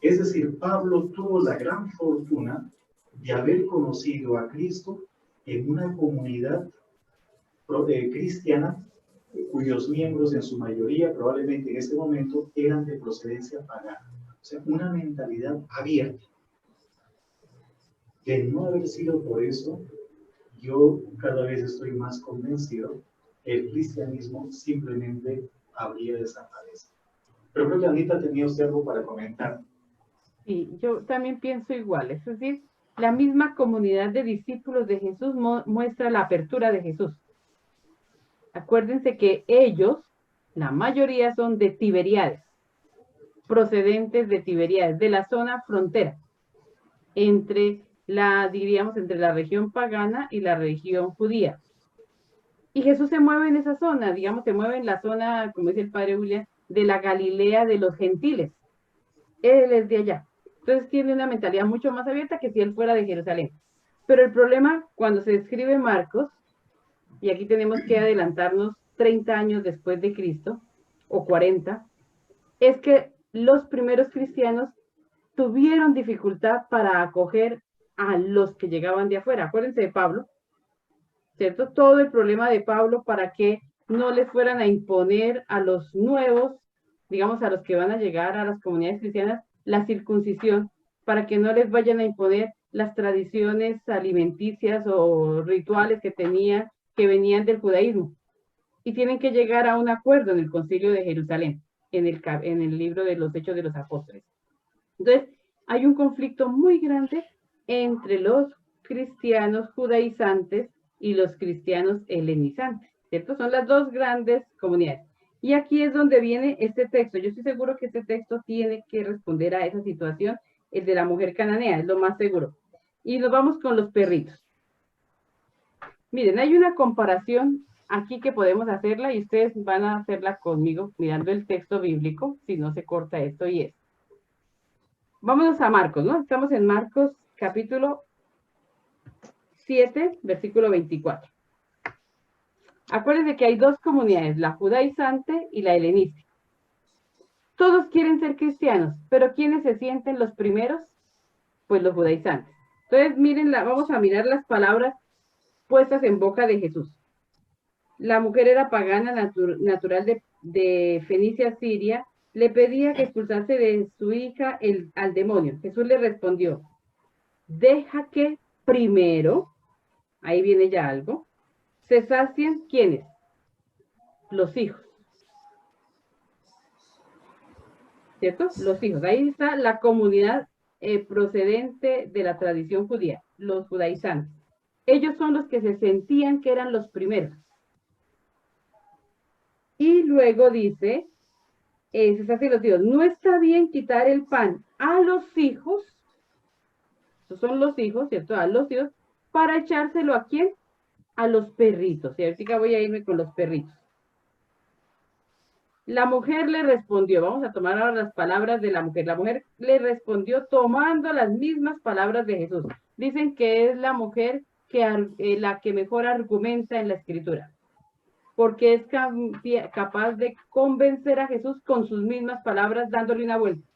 Es decir, Pablo tuvo la gran fortuna de haber conocido a Cristo en una comunidad cristiana cuyos miembros en su mayoría probablemente en ese momento eran de procedencia pagana. O sea, una mentalidad abierta. De no haber sido por eso, yo cada vez estoy más convencido que el cristianismo simplemente habría desaparecido. Pero creo que Anita tenía usted algo para comentar. Sí, yo también pienso igual. Es decir, la misma comunidad de discípulos de Jesús muestra la apertura de Jesús. Acuérdense que ellos, la mayoría son de Tiberíades, procedentes de Tiberíades, de la zona frontera, entre la región pagana y la región judía. Y Jesús se mueve en esa zona, digamos, se mueve en la zona, como dice el padre Julián, de la Galilea de los gentiles. Él es de allá. Entonces tiene una mentalidad mucho más abierta que si él fuera de Jerusalén. Pero el problema, cuando se escribe Marcos, y aquí tenemos que adelantarnos 30 años después de Cristo, o 40, es que los primeros cristianos tuvieron dificultad para acoger a los que llegaban de afuera. Acuérdense de Pablo, ¿cierto? Todo el problema de Pablo para que no les fueran a imponer a los nuevos, digamos a los que van a llegar a las comunidades cristianas, la circuncisión, para que no les vayan a imponer las tradiciones alimenticias o rituales que tenían, que venían del judaísmo. Y tienen que llegar a un acuerdo en el Concilio de Jerusalén, en el libro de los Hechos de los Apóstoles. Entonces, hay un conflicto muy grande entre los cristianos judaizantes y los cristianos helenizantes, ¿cierto? Son las dos grandes comunidades. Y aquí es donde viene este texto. Yo estoy seguro que este texto tiene que responder a esa situación, el de la mujer cananea, es lo más seguro. Y nos vamos con los perritos. Miren, hay una comparación aquí que podemos hacerla y ustedes van a hacerla conmigo mirando el texto bíblico, si no se corta esto y esto. Vámonos a Marcos, ¿no? Estamos en Marcos capítulo 7, versículo 24. Acuérdense que hay dos comunidades, la judaizante y la helenística. Todos quieren ser cristianos, pero ¿quiénes se sienten los primeros? Pues los judaizantes. Entonces, miren, vamos a mirar las palabras puestas en boca de Jesús. La mujer era pagana, natural de Fenicia, Siria, le pedía que expulsase de su hija al demonio. Jesús le respondió, deja que primero, ahí viene ya algo, se sacien, ¿quiénes? Los hijos. ¿Cierto? Los hijos. Ahí está la comunidad procedente de la tradición judía, los judaizantes. Ellos son los que se sentían que eran los primeros. Y luego dice, se sacien los hijos. No está bien quitar el pan a los hijos, esos son los hijos, ¿cierto? A los hijos, para echárselo ¿a quién? A los perritos. Y ahorita voy a irme con los perritos. La mujer le respondió, vamos a tomar ahora las palabras de la mujer. La mujer le respondió tomando las mismas palabras de Jesús. Dicen que es la mujer la que mejor argumenta en la Escritura, porque es capaz de convencer a Jesús con sus mismas palabras, dándole una vuelta.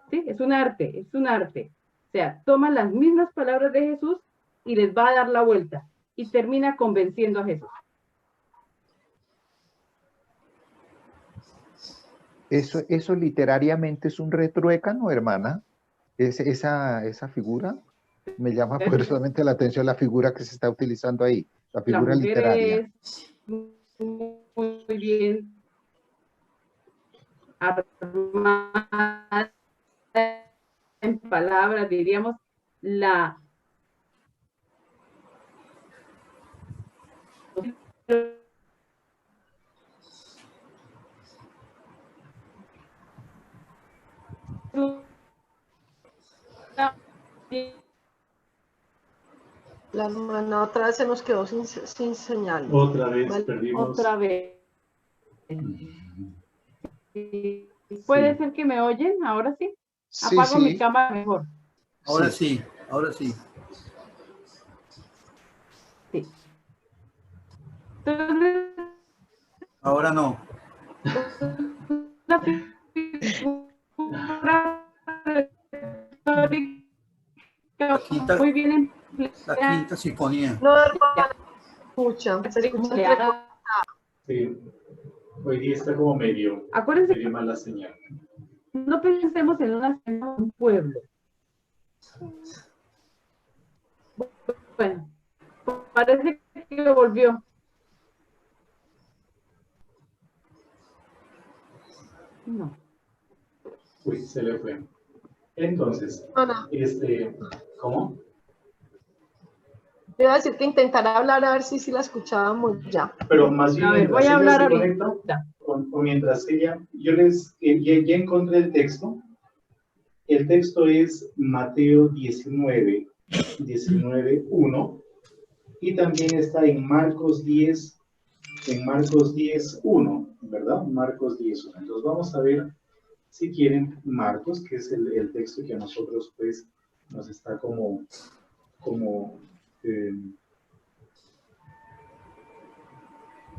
¿Sí? Es un arte, es un arte. O sea, toma las mismas palabras de Jesús y les va a dar la vuelta y termina convenciendo a Jesús. Eso literariamente es un retruécano, hermana. Esa figura me llama poderosamente la atención, la figura que se está utilizando ahí, la figura literaria. Es muy bien armada en palabras, diríamos, la La hermana otra vez se nos quedó sin señal. Otra vez Vale. perdimos. Otra vez. ¿Puede ser que me oyen? ¿Ahora sí? Sí, Apago sí. mi cámara mejor. Ahora sí, ahora sí. Sí. Entonces, Ahora no. la figura retórica muy bien La quinta sinfonía. No, hermana, escucha, se escucha empleada. Sí. Hoy día está como medio Acuérdense, mala señal. no pensemos en un pueblo. Bueno, parece que volvió. No. Uy, se le fue. Entonces, Ana, ¿cómo? te iba a decir que intentará hablar a ver si la escuchábamos ya. Pero más bien, A ver, voy a mientras ella hablar se conecta, ahorita. o mientras ella, yo ya encontré el texto. El texto es Mateo 19, 1, y también está en Marcos 10, 1, ¿verdad? Marcos 10, 1. Entonces vamos a ver, si quieren, Marcos, que es el texto que a nosotros, pues, nos está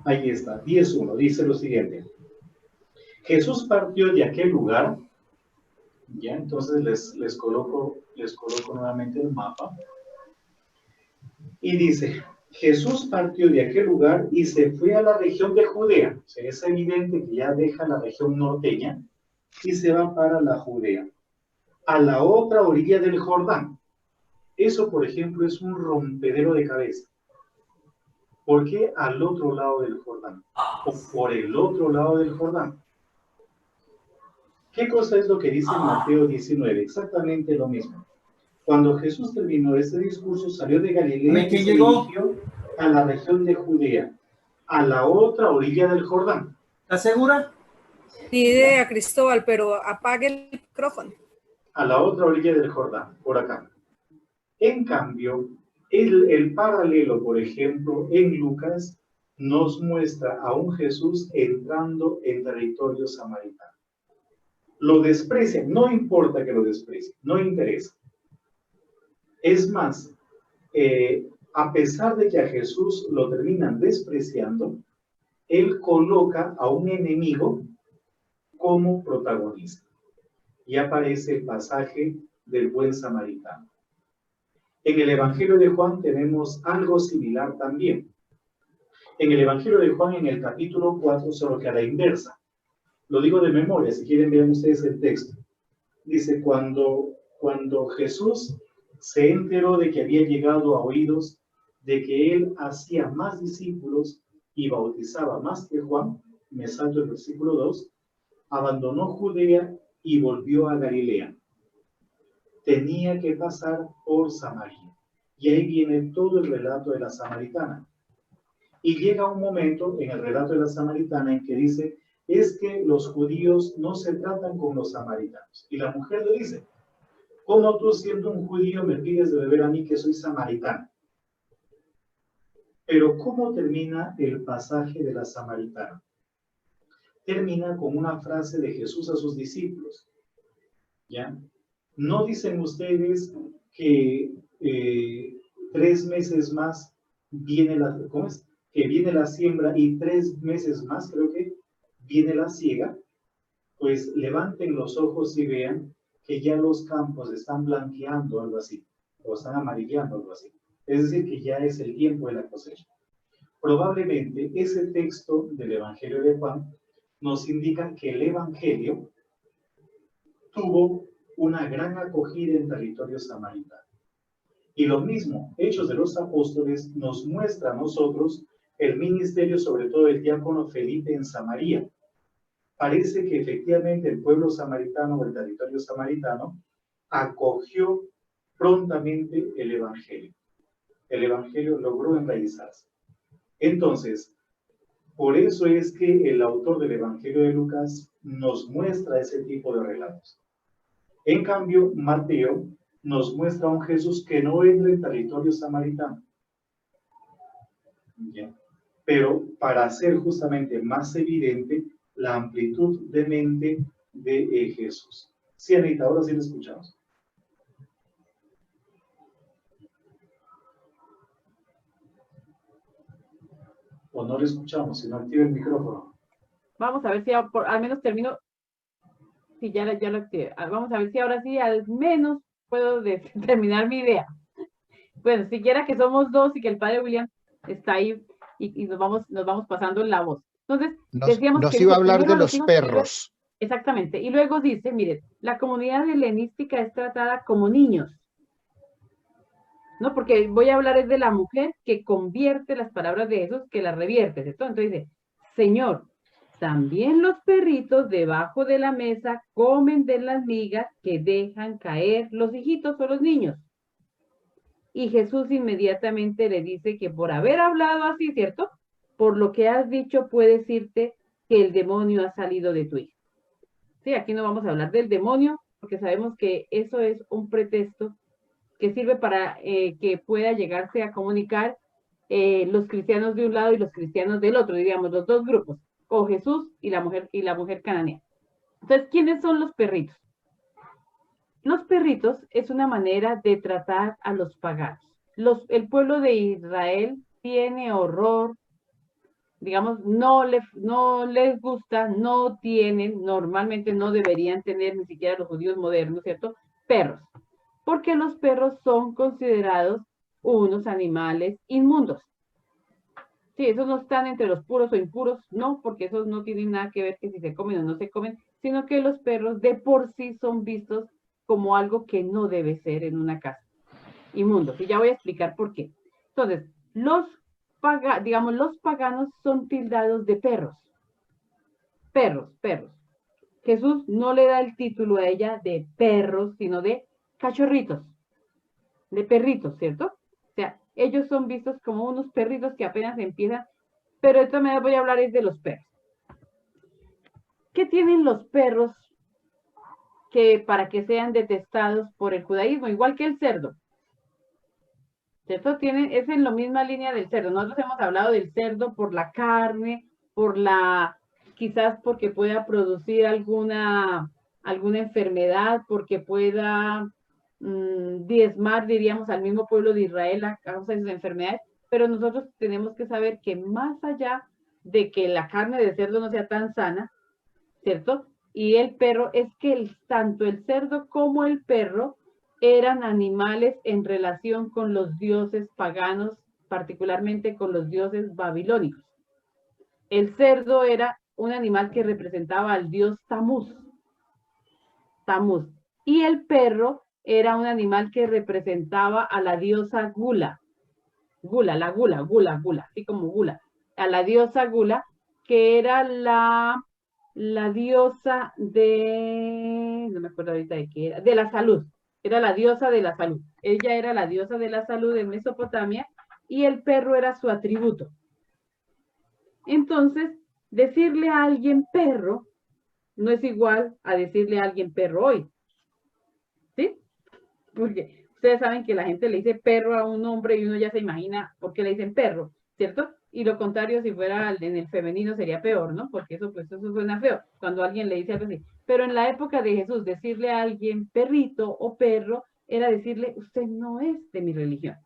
ahí está, 10:1, dice lo siguiente. Jesús partió de aquel lugar Ya, entonces les coloco nuevamente el mapa. Y dice, Jesús partió de aquel lugar y se fue a la región de Judea. O sea, es evidente que ya deja la región norteña y se va para la Judea, a la otra orilla del Jordán. Eso, por ejemplo, es un rompedero de cabeza. ¿Por qué al otro lado del Jordán? O por el otro lado del Jordán. ¿Qué cosa es lo que dice en Mateo 19? Exactamente lo mismo. Cuando Jesús terminó ese discurso, salió de Galilea y se dirigió a la región de Judea, a la otra orilla del Jordán. ¿Estás segura? Ni idea, Cristóbal, pero apague el micrófono. A la otra orilla del Jordán, por acá. En cambio, el paralelo, por ejemplo, en Lucas, nos muestra a un Jesús entrando en territorio samaritano. Lo desprecia, no importa que lo desprecie, no interesa. Es más, a pesar de que a Jesús lo terminan despreciando, él coloca a un enemigo como protagonista. Y aparece el pasaje del buen samaritano. En el Evangelio de Juan tenemos algo similar también. En el Evangelio de Juan, en el capítulo 4, solo que a la inversa. Lo digo de memoria, si quieren ver ustedes el texto. Dice, cuando Jesús se enteró de que había llegado a oídos de que él hacía más discípulos y bautizaba más que Juan, me salto el versículo 2, abandonó Judea y volvió a Galilea. Tenía que pasar por Samaria. Y ahí viene todo el relato de la samaritana. Y llega un momento en el relato de la samaritana en que dice, es que los judíos no se tratan con los samaritanos. Y la mujer le dice, ¿cómo tú siendo un judío me pides de beber a mí que soy samaritana? Pero ¿cómo termina el pasaje de la samaritana? Termina con una frase de Jesús a sus discípulos. ¿Ya? ¿No dicen ustedes que 3 meses más viene que viene la siembra y 3 meses más, creo que, viene la siega? Pues levanten los ojos y vean que ya los campos están blanqueando, algo así, o están amarillando, algo así. Es decir, que ya es el tiempo de la cosecha. Probablemente ese texto del Evangelio de Juan nos indica que el Evangelio tuvo una gran acogida en territorio samaritano. Y lo mismo, Hechos de los Apóstoles nos muestra a nosotros el ministerio, sobre todo el diácono Felipe en Samaria. Parece que efectivamente el pueblo samaritano o el territorio samaritano acogió prontamente el Evangelio. El Evangelio logró enraizarse. Entonces, por eso es que el autor del Evangelio de Lucas nos muestra ese tipo de relatos. En cambio, Mateo nos muestra a un Jesús que no entra en territorio samaritano. ¿Ya? Pero para hacer justamente más evidente la amplitud de mente de Jesús. Sí, Anita, ahora sí lo escuchamos. O no lo escuchamos, si no activa el micrófono. Vamos a ver si al menos termino. Sí, ya lo activé. Vamos a ver si ahora sí al menos puedo terminar mi idea. Bueno, siquiera que somos 2 y que el padre William está ahí y nos vamos pasando la voz. Entonces, decíamos nos que iba a hablar de los perros. Exactamente. Y luego dice, miren, la comunidad helenística es tratada como niños. ¿No? Porque voy a hablar es de la mujer que convierte las palabras de Jesús, que las revierte. ¿Cierto? Entonces dice, Señor, también los perritos debajo de la mesa comen de las migas que dejan caer los hijitos o los niños. Y Jesús inmediatamente le dice que por haber hablado así, ¿cierto? Por lo que has dicho puede decirte que el demonio ha salido de tu hija. Sí, aquí no vamos a hablar del demonio, porque sabemos que eso es un pretexto que sirve para que pueda llegarse a comunicar los cristianos de un lado y los cristianos del otro, diríamos, los dos grupos, o Jesús y la mujer cananea. Entonces, ¿quiénes son los perritos? Los perritos es una manera de tratar a los paganos. El pueblo de Israel tiene horror digamos, no les gusta, no tienen, normalmente no deberían tener ni siquiera los judíos modernos, ¿cierto? Perros, porque los perros son considerados unos animales inmundos. Sí, esos no están entre los puros o impuros, no, porque esos no tienen nada que ver que si se comen o no se comen, sino que los perros de por sí son vistos como algo que no debe ser en una casa. Inmundos, y ya voy a explicar por qué. Entonces, los paganos son tildados de perros. Perros. Jesús no le da el título a ella de perros, sino de cachorritos, de perritos, ¿cierto? O sea, ellos son vistos como unos perritos que apenas empiezan, pero de todas maneras voy a hablar es de los perros. ¿Qué tienen los perros que para que sean detestados por el judaísmo? Igual que el cerdo. ¿Cierto? Es en la misma línea del cerdo. Nosotros hemos hablado del cerdo por la carne, quizás porque pueda producir alguna enfermedad, porque pueda diezmar, diríamos, al mismo pueblo de Israel a causa de sus enfermedades, pero nosotros tenemos que saber que más allá de que la carne de cerdo no sea tan sana, ¿cierto? Y el perro, es que tanto el cerdo como el perro eran animales en relación con los dioses paganos, particularmente con los dioses babilónicos. El cerdo era un animal que representaba al dios Tamuz. Y el perro era un animal que representaba a la diosa Gula, así como Gula, a la diosa Gula, que era la diosa no me acuerdo ahorita de qué era, de la salud, era la diosa de la salud. Ella era la diosa de la salud en Mesopotamia y el perro era su atributo. Entonces, decirle a alguien perro no es igual a decirle a alguien perro hoy. ¿Sí? Porque ustedes saben que la gente le dice perro a un hombre y uno ya se imagina por qué le dicen perro, ¿cierto? Y lo contrario, si fuera en el femenino sería peor, ¿no? Porque eso suena feo, cuando alguien le dice algo así. Pero en la época de Jesús, decirle a alguien perrito o perro era decirle, usted no es de mi religión.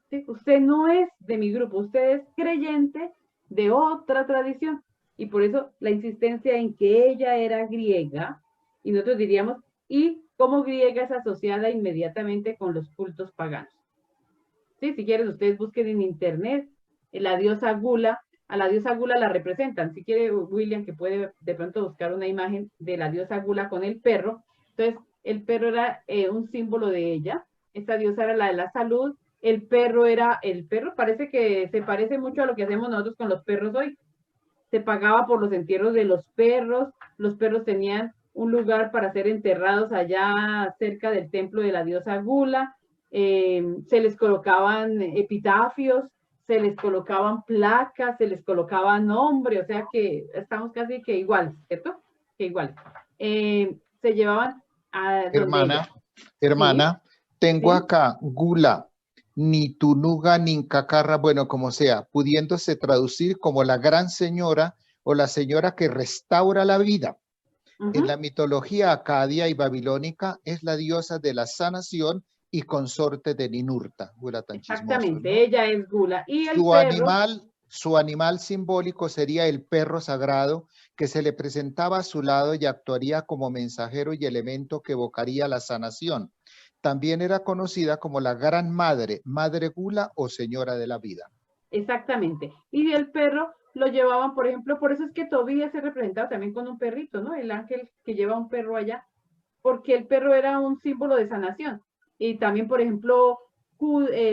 ¿Sí? Usted no es de mi grupo, usted es creyente de otra tradición. Y por eso la insistencia en que ella era griega, y nosotros diríamos, y como griega es asociada inmediatamente con los cultos paganos. ¿Sí? Si quieren, ustedes busquen en internet la diosa Gula, a la diosa Gula la representan. Si quiere William, que puede de pronto buscar una imagen de la diosa Gula con el perro. Entonces, el perro era un símbolo de ella. Esta diosa era la de la salud. El perro parece que se parece mucho a lo que hacemos nosotros con los perros hoy. Se pagaba por los entierros de los perros tenían un lugar para ser enterrados allá cerca del templo de la diosa Gula, se les colocaban epitafios, se les colocaban placas, se les colocaban nombre, o sea que estamos casi que igual, ¿cierto? Que igual. Se llevaban a... Hermana, tengo ¿Sí? acá Gula, ni Tunuga, ni Cacarra, bueno, como sea, pudiéndose traducir como la gran señora o la señora que restaura la vida. En la mitología acadia y babilónica es la diosa de la sanación y consorte de Ninurta. Gula tan Exactamente, chismoso, ¿no? ella es Gula. Y el perro... Su animal simbólico sería el perro sagrado que se le presentaba a su lado y actuaría como mensajero y elemento que evocaría la sanación. También era conocida como la Gran Madre, Madre Gula o Señora de la Vida. Exactamente. Y el perro lo llevaban, por ejemplo, por eso es que Tobías se representaba también con un perrito, ¿no? El ángel que lleva un perro allá, porque el perro era un símbolo de sanación. Y también, por ejemplo,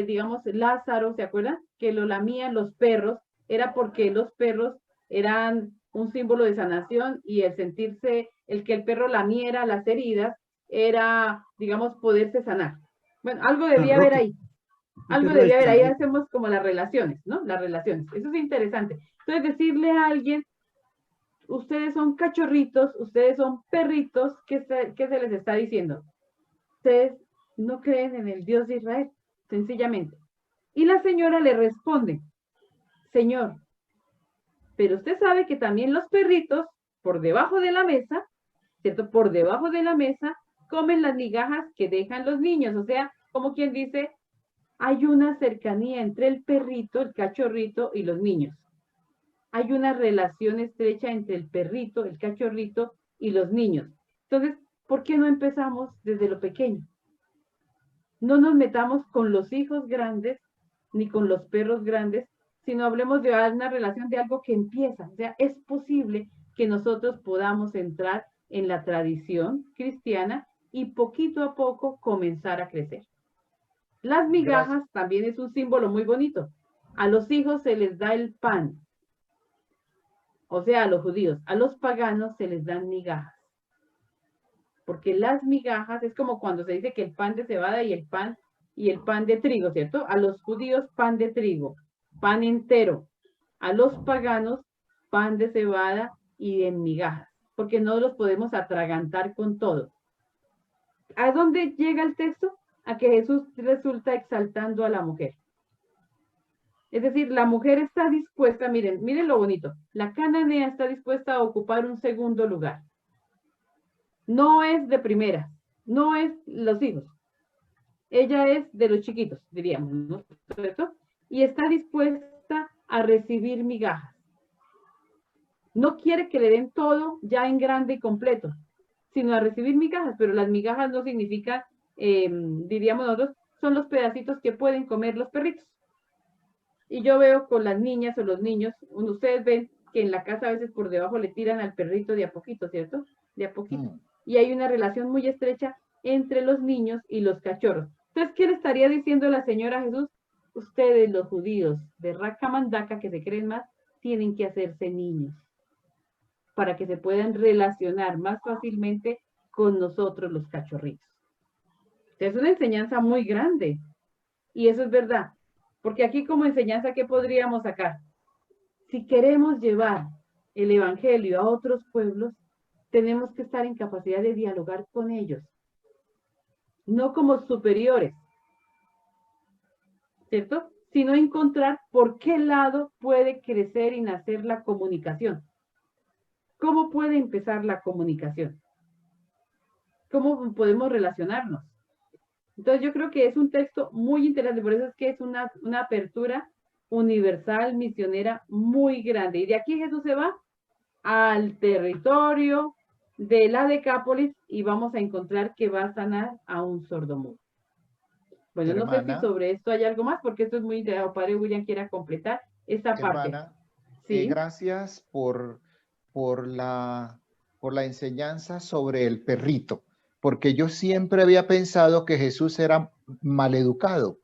digamos, Lázaro, ¿se acuerdan? Que lo lamían los perros, era porque los perros eran un símbolo de sanación y el sentirse, el que el perro lamiera las heridas, era, digamos, poderse sanar. Bueno, algo debía haber ahí. Algo debía haber, ahí hacemos como las relaciones, ¿no? Las relaciones, eso es interesante. Entonces, decirle a alguien, ustedes son cachorritos, ustedes son perritos, ¿qué se les está diciendo? Ustedes no creen en el Dios de Israel, sencillamente. Y la señora le responde, Señor, pero usted sabe que también los perritos, por debajo de la mesa, ¿cierto? Por debajo de la mesa, comen las migajas que dejan los niños, o sea, como quien dice, hay una cercanía entre el perrito, el cachorrito y los niños. hay una relación estrecha entre el perrito, el cachorrito y los niños. Entonces, ¿por qué no empezamos desde lo pequeño? No nos metamos con los hijos grandes ni con los perros grandes, sino hablemos de una relación de algo que empieza. O sea, es posible que nosotros podamos entrar en la tradición cristiana y poquito a poco comenzar a crecer. Las migajas también es un símbolo muy bonito. A los hijos se les da el pan, o sea, a los judíos. A los paganos se les dan migajas. Porque las migajas es como cuando se dice que el pan de cebada y el pan de trigo, ¿cierto? A los judíos pan de trigo, pan entero. A los paganos pan de cebada y de migajas, porque no los podemos atragantar con todo. ¿A dónde llega el texto? A que Jesús resulta exaltando a la mujer. Es decir, la mujer está dispuesta, miren lo bonito, la cananea está dispuesta a ocupar un segundo lugar. No es de primera, no es los hijos. Ella es de los chiquitos, diríamos, ¿no? ¿Cierto? Y está dispuesta a recibir migajas. No quiere que le den todo ya en grande y completo, sino a recibir migajas, pero las migajas no significan, diríamos nosotros, son los pedacitos que pueden comer los perritos. Y yo veo con las niñas o los niños, ustedes ven que en la casa a veces por debajo le tiran al perrito de a poquito, ¿cierto? De a poquito. Y hay una relación muy estrecha entre los niños y los cachorros. Entonces, ¿qué le estaría diciendo la señora Jesús? Ustedes, los judíos de Raca Mandaca, que se creen más, tienen que hacerse niños para que se puedan relacionar más fácilmente con nosotros, los cachorritos. Es una enseñanza muy grande. Y eso es verdad. Porque aquí como enseñanza, ¿qué podríamos sacar? Si queremos llevar el evangelio a otros pueblos, tenemos que estar en capacidad de dialogar con ellos. No como superiores, ¿cierto? Sino encontrar por qué lado puede crecer y nacer la comunicación. ¿Cómo puede empezar la comunicación? ¿Cómo podemos relacionarnos? Entonces yo creo que es un texto muy interesante, por eso es que es una apertura universal, misionera, muy grande. Y de aquí Jesús se va al territorio de la Decápolis y vamos a encontrar que va a sanar a un sordomudo. Bueno, hermana, no sé si sobre esto hay algo más, porque esto es muy interesante. Padre William quiera completar esta parte. Hermana, ¿sí? Gracias por la enseñanza sobre el perrito, porque yo siempre había pensado que Jesús era maleducado,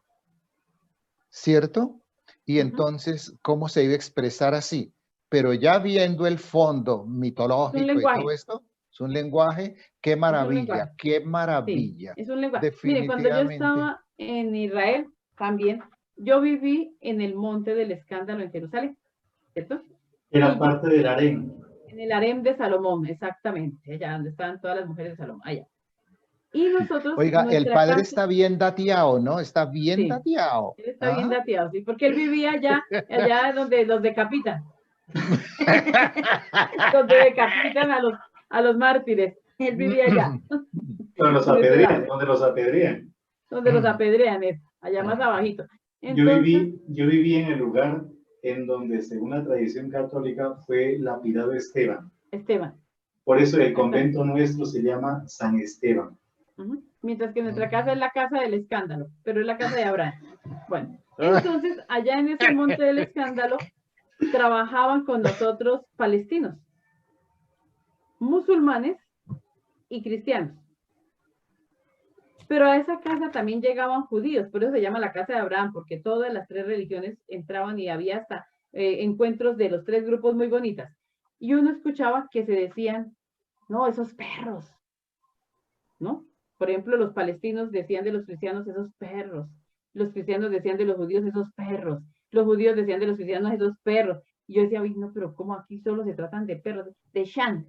¿cierto? Y entonces, ¿cómo se iba a expresar así? Pero ya viendo el fondo mitológico y todo esto, es un lenguaje, qué maravilla, qué maravilla. Sí, es un lenguaje. Mire, cuando yo estaba en Israel, también, yo viví en el Monte del Escándalo en Jerusalén, ¿cierto? Era parte del harén. En el harén de Salomón, exactamente, allá donde estaban todas las mujeres de Salomón, allá. Y nosotros... Oiga, el padre está bien dateado, ¿no? Está bien dateado. Él está bien dateado, sí, porque él vivía allá donde los decapitan. Donde decapitan a los mártires. Él vivía allá. Donde los apedrean, donde los apedrean. Donde los apedrean, allá más abajito. Entonces, yo viví en el lugar en donde, según la tradición católica, fue lapidado Esteban. Por eso el convento nuestro se llama San Esteban. Mientras que nuestra casa es la casa del escándalo, pero es la casa de Abraham. Bueno, entonces allá en ese monte del escándalo trabajaban con nosotros palestinos, musulmanes y cristianos. Pero a esa casa también llegaban judíos, por eso se llama la casa de Abraham, porque todas las tres religiones entraban y había hasta encuentros de los tres grupos muy bonitas. Y uno escuchaba que se decían, no, esos perros, ¿no? Por ejemplo, los palestinos decían de los cristianos, esos perros. Los cristianos decían de los judíos, esos perros. Los judíos decían de los cristianos, esos perros. Y yo decía, uy, no, pero ¿cómo aquí solo se tratan de perros? De Shan,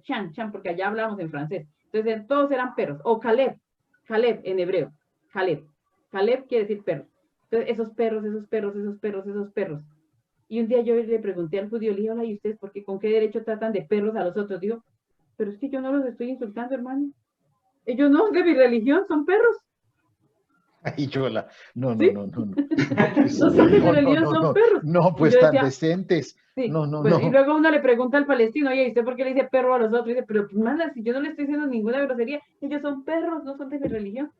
porque allá hablábamos en francés. Entonces, todos eran perros. O Caleb en hebreo. Caleb quiere decir perro. Entonces, esos perros. Y un día yo le pregunté al judío, le dije, hola, ¿y ustedes con qué derecho tratan de perros a los otros? Dijo, pero es que yo no los estoy insultando, hermano. Ellos no, de mi religión, son perros. Ay, Yola, no, ¿Sí? no. No son de mi religión, son perros. No, pues Yo tan decía, decentes. sí, No. pues, y luego uno le pregunta al palestino, oye, ¿y usted por qué le dice perro a los otros? Y dice, pero pues manda, si yo no le estoy diciendo ninguna grosería, ellos son perros, no son de mi religión.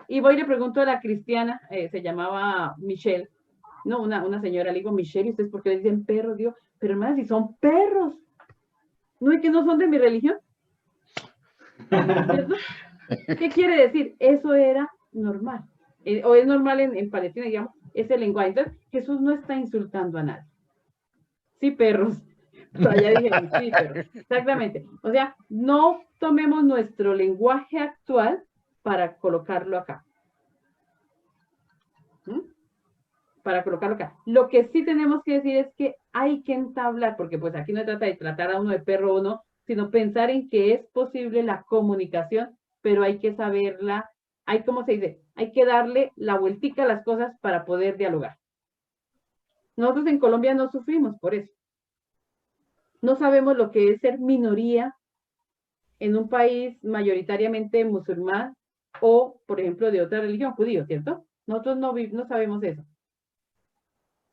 Y voy y le pregunto a la cristiana, se llamaba Michelle, no, una señora, le digo, Michelle, ¿y ustedes por qué le dicen perros? Digo, pero hermana, si son perros, ¿no es que no son de mi religión? ¿Cierto? ¿Qué quiere decir? Eso era normal, o es normal en Palestina, digamos, ese lenguaje. Entonces, Jesús no está insultando a nadie. Sí, perros. Por allá dijeron, sí, perros. Exactamente. O sea, no tomemos nuestro lenguaje actual para colocarlo acá. Para colocarlo acá. Lo que sí tenemos que decir es que hay que entablar, porque pues aquí no se trata de tratar a uno de perro o no, sino pensar en que es posible la comunicación, pero hay que saberla, hay, ¿cómo se dice? Hay que darle la vueltica a las cosas para poder dialogar. Nosotros en Colombia no sufrimos por eso. No sabemos lo que es ser minoría en un país mayoritariamente musulmán o, por ejemplo, de otra religión, judío, ¿cierto? Nosotros no sabemos eso.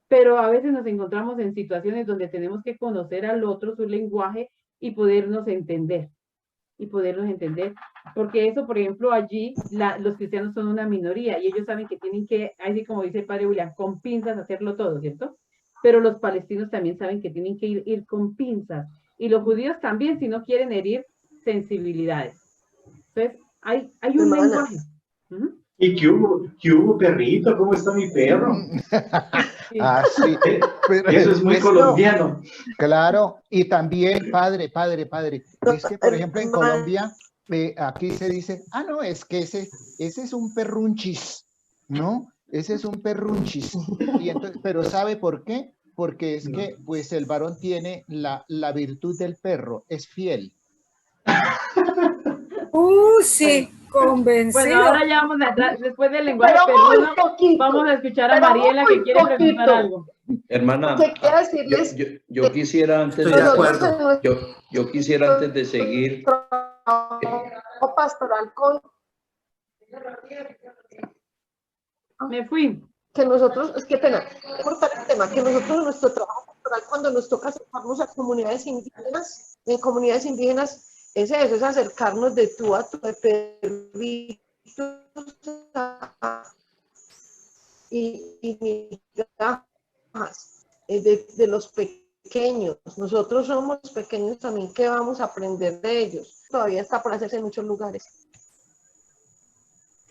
Pero a veces nos encontramos en situaciones donde tenemos que conocer al otro, su lenguaje, y podernos entender. Porque eso, por ejemplo, allí los cristianos son una minoría y ellos saben que tienen que, así como dice el padre William, con pinzas hacerlo todo, ¿cierto? Pero los palestinos también saben que tienen que ir con pinzas. Y los judíos también, si no quieren herir sensibilidades. Entonces, hay un lenguaje. ¿Y qué hubo, perrito? ¿Cómo está mi perro? Ah, sí. Eso es muy colombiano. Claro, y también, padre, es que, por ejemplo, en Colombia, aquí se dice, no, es que ese es un perrunchis, ¿no? Ese es un perrunchis. Y entonces, pero ¿sabe por qué? Porque es que, pues, el varón tiene la virtud del perro, es fiel. Sí, convencido. Bueno, ahora ya vamos a entrar, después del lenguaje perruno, vamos a escuchar a Mariela que quiere preguntar algo. Hermana, yo quisiera antes Estoy de acuerdo. Yo quisiera antes de seguir pastoral con Me fui. que nosotros, es que pena, cortar el tema, que nosotros en nuestro trabajo pastoral, cuando nos toca acercarnos a comunidades indígenas, en comunidades indígenas, es eso, es acercarnos de tú a tú, de perritos y migajas, de los pequeños. Nosotros somos pequeños también, ¿qué vamos a aprender de ellos? Todavía está por hacerse en muchos lugares.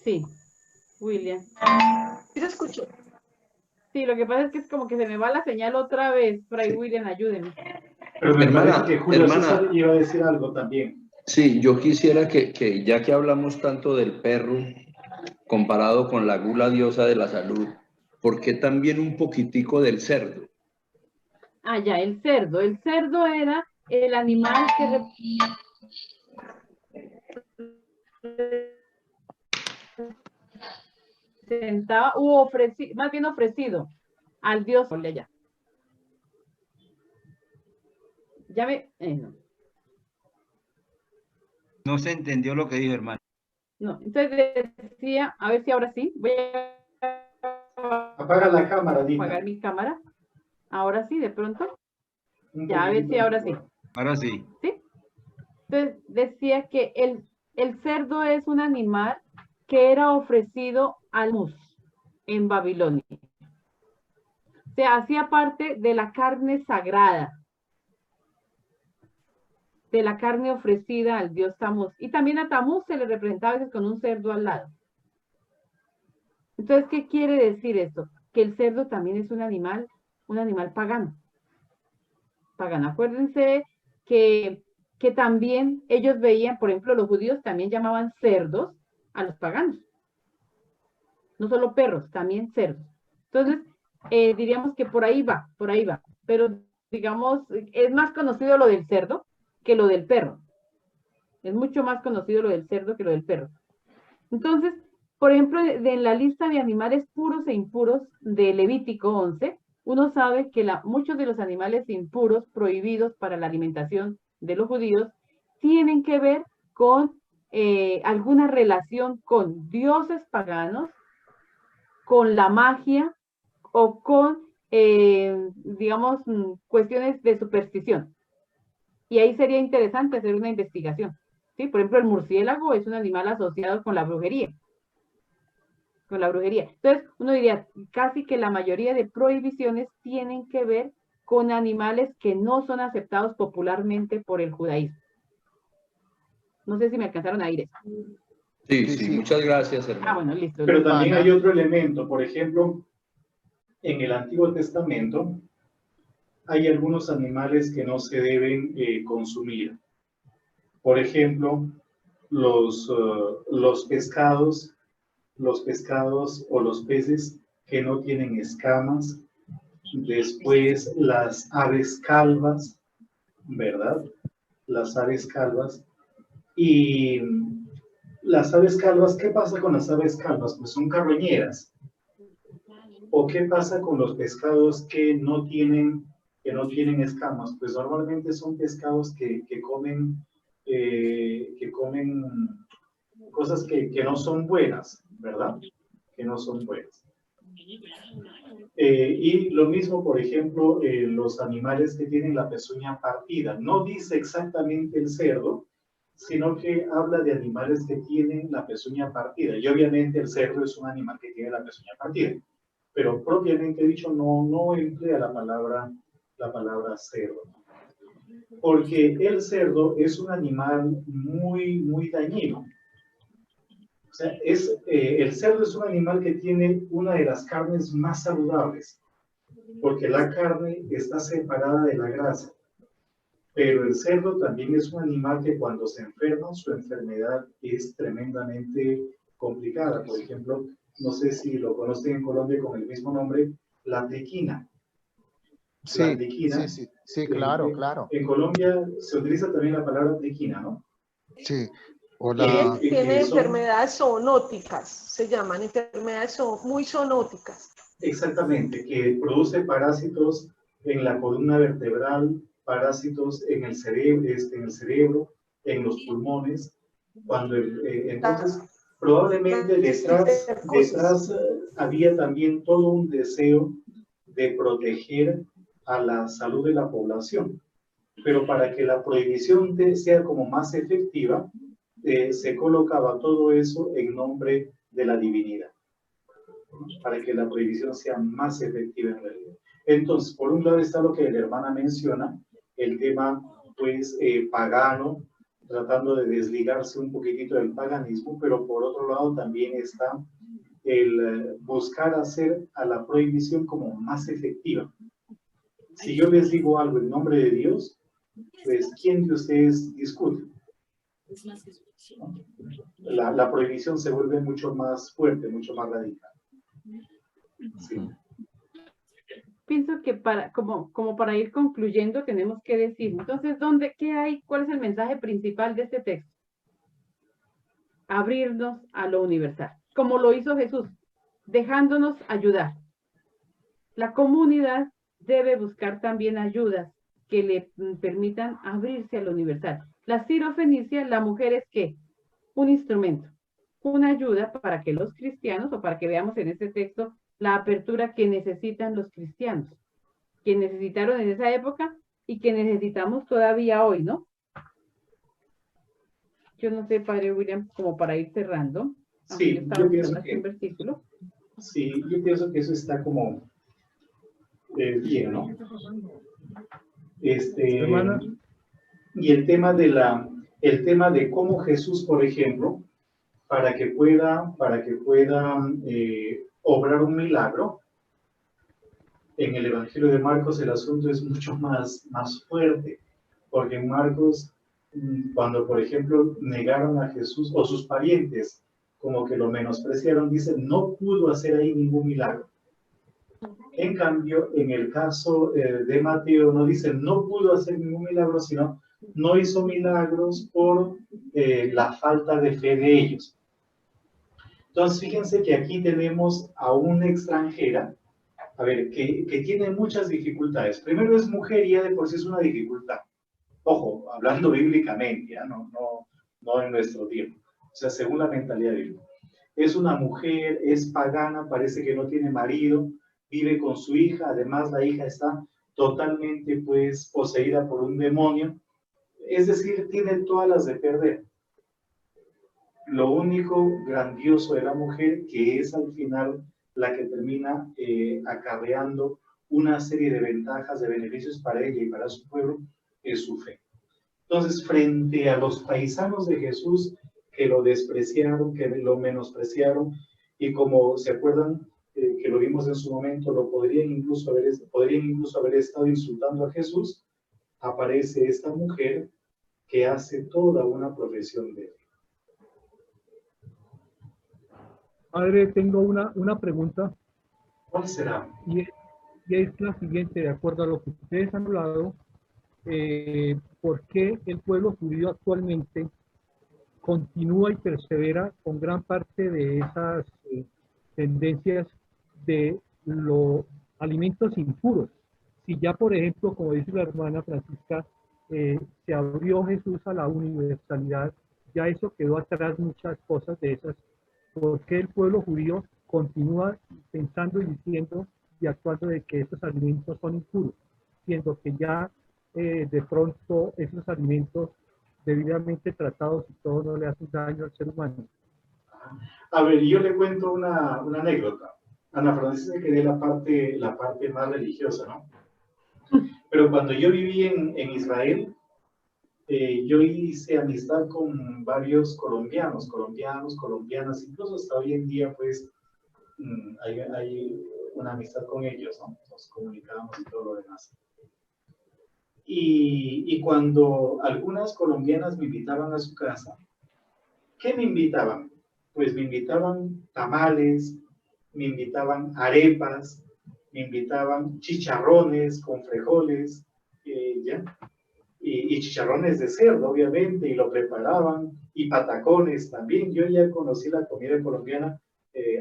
Sí, William. ¿Sí te escucho? Sí, lo que pasa es que es como que se me va la señal otra vez. Fray William, ayúdenme. Pero me parece que Julio hermana, César iba a decir algo también. Sí, yo quisiera que ya que hablamos tanto del perro comparado con la gula diosa de la salud, ¿por qué también un poquitico del cerdo? Ya, el cerdo. El cerdo era el animal que representaba más bien ofrecido al dios. No se entendió lo que dijo, hermano. No, entonces decía, a ver si ahora sí, voy a apaga la cámara, Dina. Apagar mi cámara. Ahora sí, de pronto. Ya, a ver si ahora sí. Ahora sí. ¿Sí? Entonces decía que el cerdo es un animal que era ofrecido al Mus en Babilonia. O sea, hacía parte de la carne sagrada, de la carne ofrecida al dios Tamuz. Y también a Tamuz se le representaba a veces con un cerdo al lado. Entonces, ¿qué quiere decir esto? Que el cerdo también es un animal pagano. Pagano. Acuérdense que también ellos veían, por ejemplo, los judíos también llamaban cerdos a los paganos. No solo perros, también cerdos. Entonces, diríamos que por ahí va. Pero, digamos, es más conocido lo del cerdo que lo del perro. Es mucho más conocido lo del cerdo que lo del perro. Entonces, por ejemplo, en la lista de animales puros e impuros de Levítico 11, uno sabe que muchos de los animales impuros prohibidos para la alimentación de los judíos tienen que ver con alguna relación con dioses paganos con la magia o con, digamos, cuestiones de superstición. Y ahí sería interesante hacer una investigación. ¿Sí? Por ejemplo, el murciélago es un animal asociado con la brujería. Con la brujería. Entonces, uno diría, casi que la mayoría de prohibiciones tienen que ver con animales que no son aceptados popularmente por el judaísmo. No sé si me alcanzaron a ir eso. Sí, muchas gracias, hermano. Ah, bueno, listo. Pero listo. también hay otro elemento, por ejemplo, en el Antiguo Testamento hay algunos animales que no se deben consumir. Por ejemplo, los pescados o los peces que no tienen escamas, después las aves calvas, ¿verdad? Las aves calvas. Y las aves calvas, ¿qué pasa con las aves calvas? Pues son carroñeras. ¿O qué pasa con los pescados que no tienen escamas? Pues normalmente son pescados que comen cosas que no son buenas, ¿verdad? Que no son buenas. Y lo mismo, por ejemplo, los animales que tienen la pezuña partida. No dice exactamente el cerdo, sino que habla de animales que tienen la pezuña partida. Y obviamente el cerdo es un animal que tiene la pezuña partida. Pero propiamente dicho, no emplea la palabra cerdo. Porque el cerdo es un animal muy, muy dañino. O sea, el cerdo es un animal que tiene una de las carnes más saludables, porque la carne está separada de la grasa. Pero el cerdo también es un animal que cuando se enferma, su enfermedad es tremendamente complicada. Por ejemplo, no sé si lo conocen en Colombia con el mismo nombre, la tequina. Sí, La tequina, sí, claro, claro. En Colombia se utiliza también la palabra tequina, ¿no? Sí. Tiene enfermedades zoonóticas, se llaman enfermedades muy zoonóticas. Exactamente, que produce parásitos en la columna vertebral, parásitos en el cerebro, en los pulmones. Entonces, probablemente detrás había también todo un deseo de proteger a la salud de la población. Pero para que la prohibición sea como más efectiva, se colocaba todo eso en nombre de la divinidad, para que la prohibición sea más efectiva en realidad. Entonces, por un lado está lo que la hermana menciona, el tema pues pagano, tratando de desligarse un poquitito del paganismo, pero por otro lado también está el buscar hacer a la prohibición como más efectiva. Si yo les digo algo en nombre de Dios, pues ¿quién de ustedes discute? La prohibición se vuelve mucho más fuerte, mucho más radical. Sí. Pienso que como para ir concluyendo tenemos que decir, entonces, ¿qué hay? ¿Cuál es el mensaje principal de este texto? Abrirnos a lo universal, como lo hizo Jesús, dejándonos ayudar. La comunidad debe buscar también ayudas que le permitan abrirse a lo universal. La sirofenicia, la mujer es ¿qué? Un instrumento, una ayuda para que los cristianos, o para que veamos en este texto, la apertura que necesitan los cristianos, que necesitaron en esa época y que necesitamos todavía hoy, ¿no? Yo no sé, Padre William, como para ir cerrando. Sí, yo pienso que un versículo. Sí, yo pienso que eso está como bien, ¿no? Y el tema de cómo Jesús, por ejemplo, para que pueda obrar un milagro, en el Evangelio de Marcos el asunto es mucho más fuerte, porque en Marcos, cuando por ejemplo negaron a Jesús, o sus parientes, como que lo menospreciaron, dice, no pudo hacer ahí ningún milagro. En cambio, en el caso de Mateo, no dice, no pudo hacer ningún milagro, sino no hizo milagros por la falta de fe de ellos. Entonces, fíjense que aquí tenemos a una extranjera, a ver, que tiene muchas dificultades. Primero es mujer y ya de por sí es una dificultad. Ojo, hablando bíblicamente, ¿ya? No en nuestro tiempo. O sea, según la mentalidad bíblica. Es una mujer, es pagana, parece que no tiene marido, vive con su hija, además la hija está totalmente pues poseída por un demonio, es decir, tiene todas las de perder. Lo único grandioso de la mujer, que es al final la que termina acarreando una serie de ventajas, de beneficios para ella y para su pueblo, es su fe. Entonces, frente a los paisanos de Jesús que lo despreciaron, que lo menospreciaron, y como se acuerdan que lo vimos en su momento, podrían incluso haber estado insultando a Jesús, aparece esta mujer que hace toda una profesión de él. Padre, tengo una pregunta. ¿Cuál será? Y es la siguiente, de acuerdo a lo que ustedes han hablado, ¿por qué el pueblo judío actualmente continúa y persevera con gran parte de esas tendencias de los alimentos impuros? Si ya, por ejemplo, como dice la hermana Francisca, se abrió Jesús a la universalidad, ya eso quedó atrás muchas cosas de esas. ¿Por qué el pueblo judío continúa pensando y diciendo y actuando de que estos alimentos son impuros, siendo que ya de pronto esos alimentos debidamente tratados y todo no le hacen daño al ser humano? A ver, yo le cuento una anécdota. Ana Francisca quería la parte más religiosa, ¿no? Pero cuando yo viví en Israel, yo hice amistad con varios colombianas, incluso hasta hoy en día, pues, hay una amistad con ellos, ¿no? Nos comunicamos y todo lo demás. Y cuando algunas colombianas me invitaban a su casa, ¿qué me invitaban? Pues me invitaban tamales, me invitaban arepas, me invitaban chicharrones con frijoles, ¿ya? Y chicharrones de cerdo, obviamente, y lo preparaban, y patacones también. Yo ya conocí la comida colombiana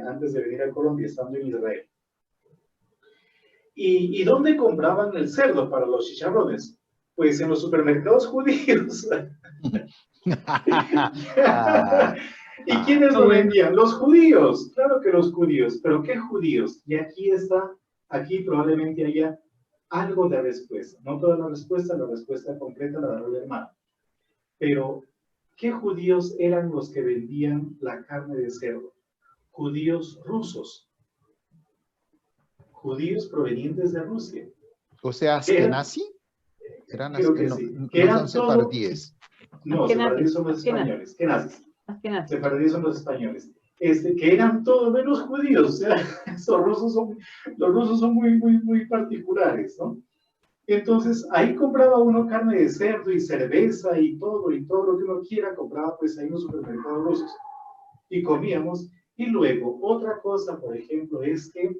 antes de venir a Colombia, estando en Israel. ¿Y dónde compraban el cerdo para los chicharrones? Pues en los supermercados judíos. ¿Y quiénes lo vendían? Los judíos, claro que los judíos, pero ¿qué judíos? Y aquí probablemente haya algo de respuesta, no toda la respuesta completa la dará el hermano. Pero, ¿qué judíos eran los que vendían la carne de cerdo? Judíos rusos, judíos provenientes de Rusia. O sea, ¿Askenazi? Eran eran sefardíes. No, sefardíes son los españoles. ¿Qué nazis? Sefardíes son los españoles. Que eran todo menos judíos. O sea, los rusos son muy particulares, ¿no? Entonces, ahí compraba uno carne de cerdo y cerveza y todo lo que uno quiera, compraba pues ahí en los supermercados rusos. Y comíamos. Y luego, otra cosa, por ejemplo, es que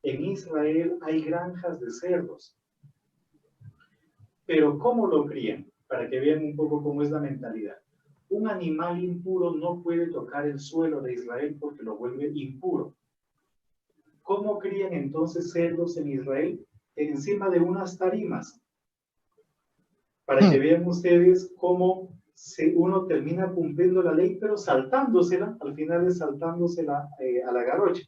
en Israel hay granjas de cerdos. Pero ¿cómo lo crían? Para que vean un poco cómo es la mentalidad. Un animal impuro no puede tocar el suelo de Israel porque lo vuelve impuro. ¿Cómo crían entonces cerdos en Israel? Encima de unas tarimas. Para que vean ustedes cómo uno termina cumpliendo la ley, pero saltándosela, al final es saltándosela a la garrocha.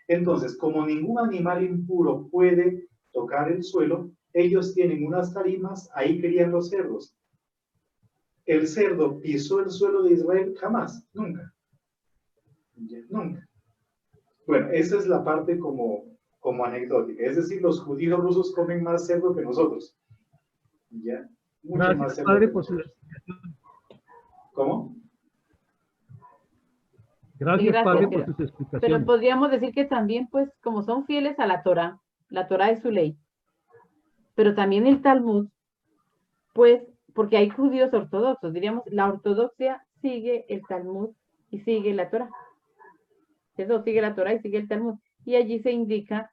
Entonces, como ningún animal impuro puede tocar el suelo, ellos tienen unas tarimas, ahí crían los cerdos. ¿El cerdo pisó el suelo de Israel? Jamás, nunca. Nunca. Bueno, esa es la parte como anecdótica. Es decir, los judíos rusos comen más cerdo que nosotros. ¿Ya? Mucho Gracias, más cerdo padre, que por su nosotros. ¿Cómo? Gracias, Gracias, padre, pero- por sus explicaciones. Pero podríamos decir que también, pues, como son fieles a la Torá es su ley, pero también el Talmud, pues, porque hay judíos ortodoxos, diríamos, la ortodoxia sigue el Talmud y sigue la Torá. Eso sigue la Torá y sigue el Talmud. Y allí se indica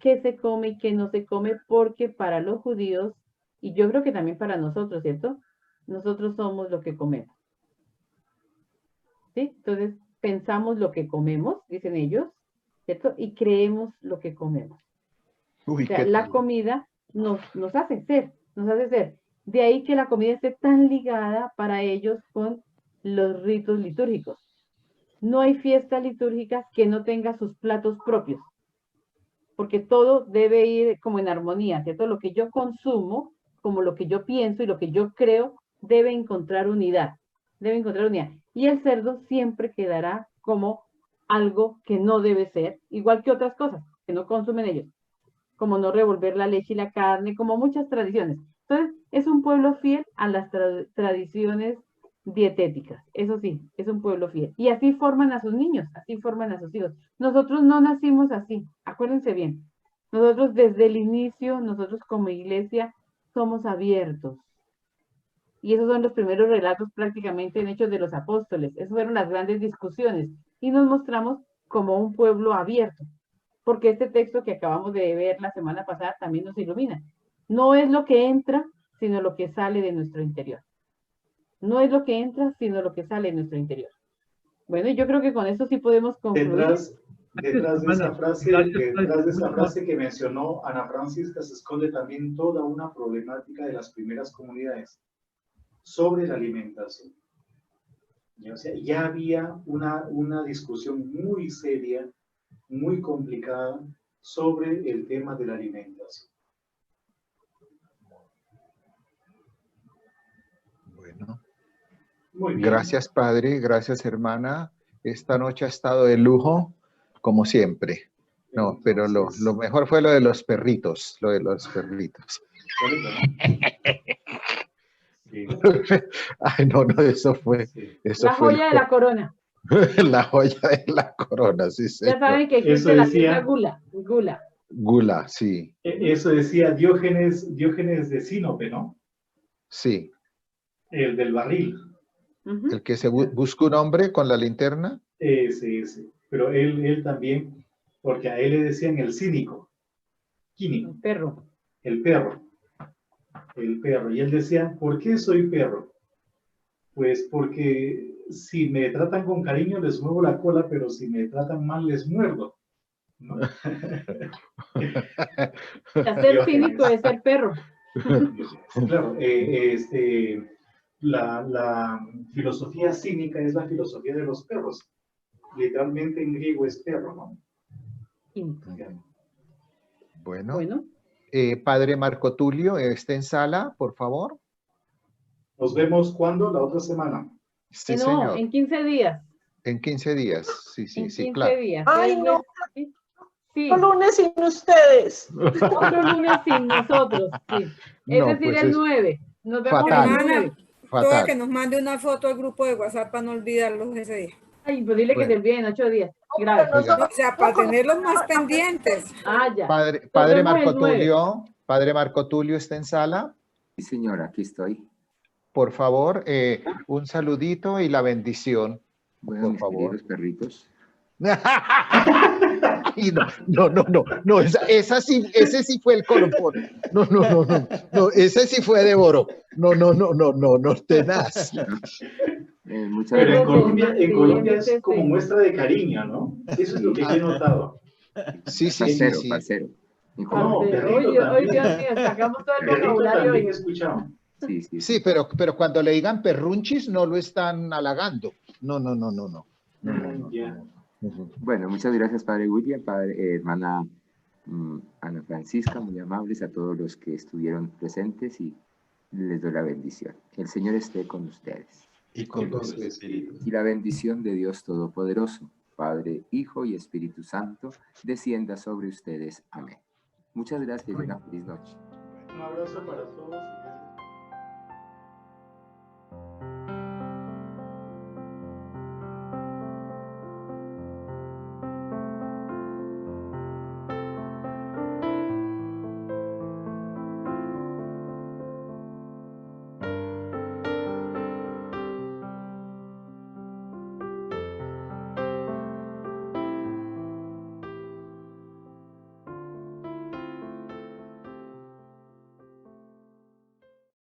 qué se come y qué no se come, porque para los judíos, y yo creo que también para nosotros, ¿cierto? Nosotros somos lo que comemos. ¿Sí? Entonces, pensamos lo que comemos, dicen ellos, ¿cierto? Y creemos lo que comemos. Uy, O sea, qué la tal. comida nos hace ser, nos hace ser. De ahí que la comida esté tan ligada para ellos con los ritos litúrgicos. No hay fiesta litúrgica que no tenga sus platos propios, porque todo debe ir como en armonía, ¿cierto? Lo que yo consumo, como lo que yo pienso y lo que yo creo, debe encontrar unidad, debe encontrar unidad. Y el cerdo siempre quedará como algo que no debe ser, igual que otras cosas que no consumen ellos, como no revolver la leche y la carne, como muchas tradiciones. Entonces, es un pueblo fiel a las tradiciones dietéticas, eso sí, es un pueblo fiel. Y así forman a sus niños, así forman a sus hijos. Nosotros no nacimos así, acuérdense bien. Nosotros desde el inicio, nosotros como iglesia, somos abiertos. Y esos son los primeros relatos prácticamente en Hechos de los Apóstoles. Esas fueron las grandes discusiones. Y nos mostramos como un pueblo abierto. Porque este texto que acabamos de ver la semana pasada también nos ilumina. No es lo que entra, sino lo que sale de nuestro interior. No es lo que entra, sino lo que sale de nuestro interior. Bueno, yo creo que con eso sí podemos concluir. Detrás de esa frase que mencionó Ana Francisca se esconde también toda una problemática de las primeras comunidades sobre la alimentación. O sea, ya había una discusión muy seria, muy complicada sobre el tema de la alimentación. Bueno. Muy bien. Gracias, padre. Gracias, hermana. Esta noche ha estado de lujo, como siempre. No, pero lo mejor fue lo de los perritos. Lo de los perritos. Sí. Ay, no, eso fue. Eso La fue joya de la corona. la joya de la corona, sí, señor. Ya saben que existe la fiesta gula. Gula, sí. Eso decía Diógenes de Sinope, ¿no? Sí. El del barril. El que se busca un hombre con la linterna. Sí. Pero él también, porque a él le decían el cínico. Quínico. El perro. El perro. Y él decía, ¿por qué soy perro? Pues porque si me tratan con cariño les muevo la cola, pero si me tratan mal les muerdo. ¿No? Ser cínico es ser perro. Claro, la filosofía cínica es la filosofía de los perros. Literalmente en griego es perro, ¿no? Bueno. Padre Marco Tulio, ¿está en sala, por favor? Nos vemos ¿cuándo? La otra semana. Sí, no, señor. En 15 días. En 15 días, sí, En 15 claro. días. Ay, no. Sí. Otro lunes sin ustedes. Otro lunes sin nosotros, sí. Es decir, el 9. Nos vemos fatal, el 9. Toda que nos mande una foto al grupo de WhatsApp para no olvidarlos ese día. Ay, pues dile que se olviden 8 días. Gracias. O sea, para tenerlos más pendientes. Ya. Padre Marco Tulio, ¿está en sala? Sí, señora, aquí estoy. Por favor, un saludito y la bendición. Bueno, por favor. Queridos perritos. No, ese sí fue el colofón. No, ese sí fue de oro. No, tenaz. Muchas Pero gracias. en Colombia es como muestra de cariño, ¿no? Eso es lo que yo he notado. Sí. Parcero. No, Hoy, Dios mío, sacamos todo el vocabulario. También he escuchado. Sí, pero cuando le digan perrunchis no lo están halagando. No. Bueno, muchas gracias, Padre William, hermana Ana Francisca, muy amables a todos los que estuvieron presentes y les doy la bendición. El Señor esté con ustedes. Y con los espíritus. Y la bendición de Dios Todopoderoso, Padre, Hijo y Espíritu Santo, descienda sobre ustedes. Amén. Muchas gracias y una feliz noche. Un abrazo para todos.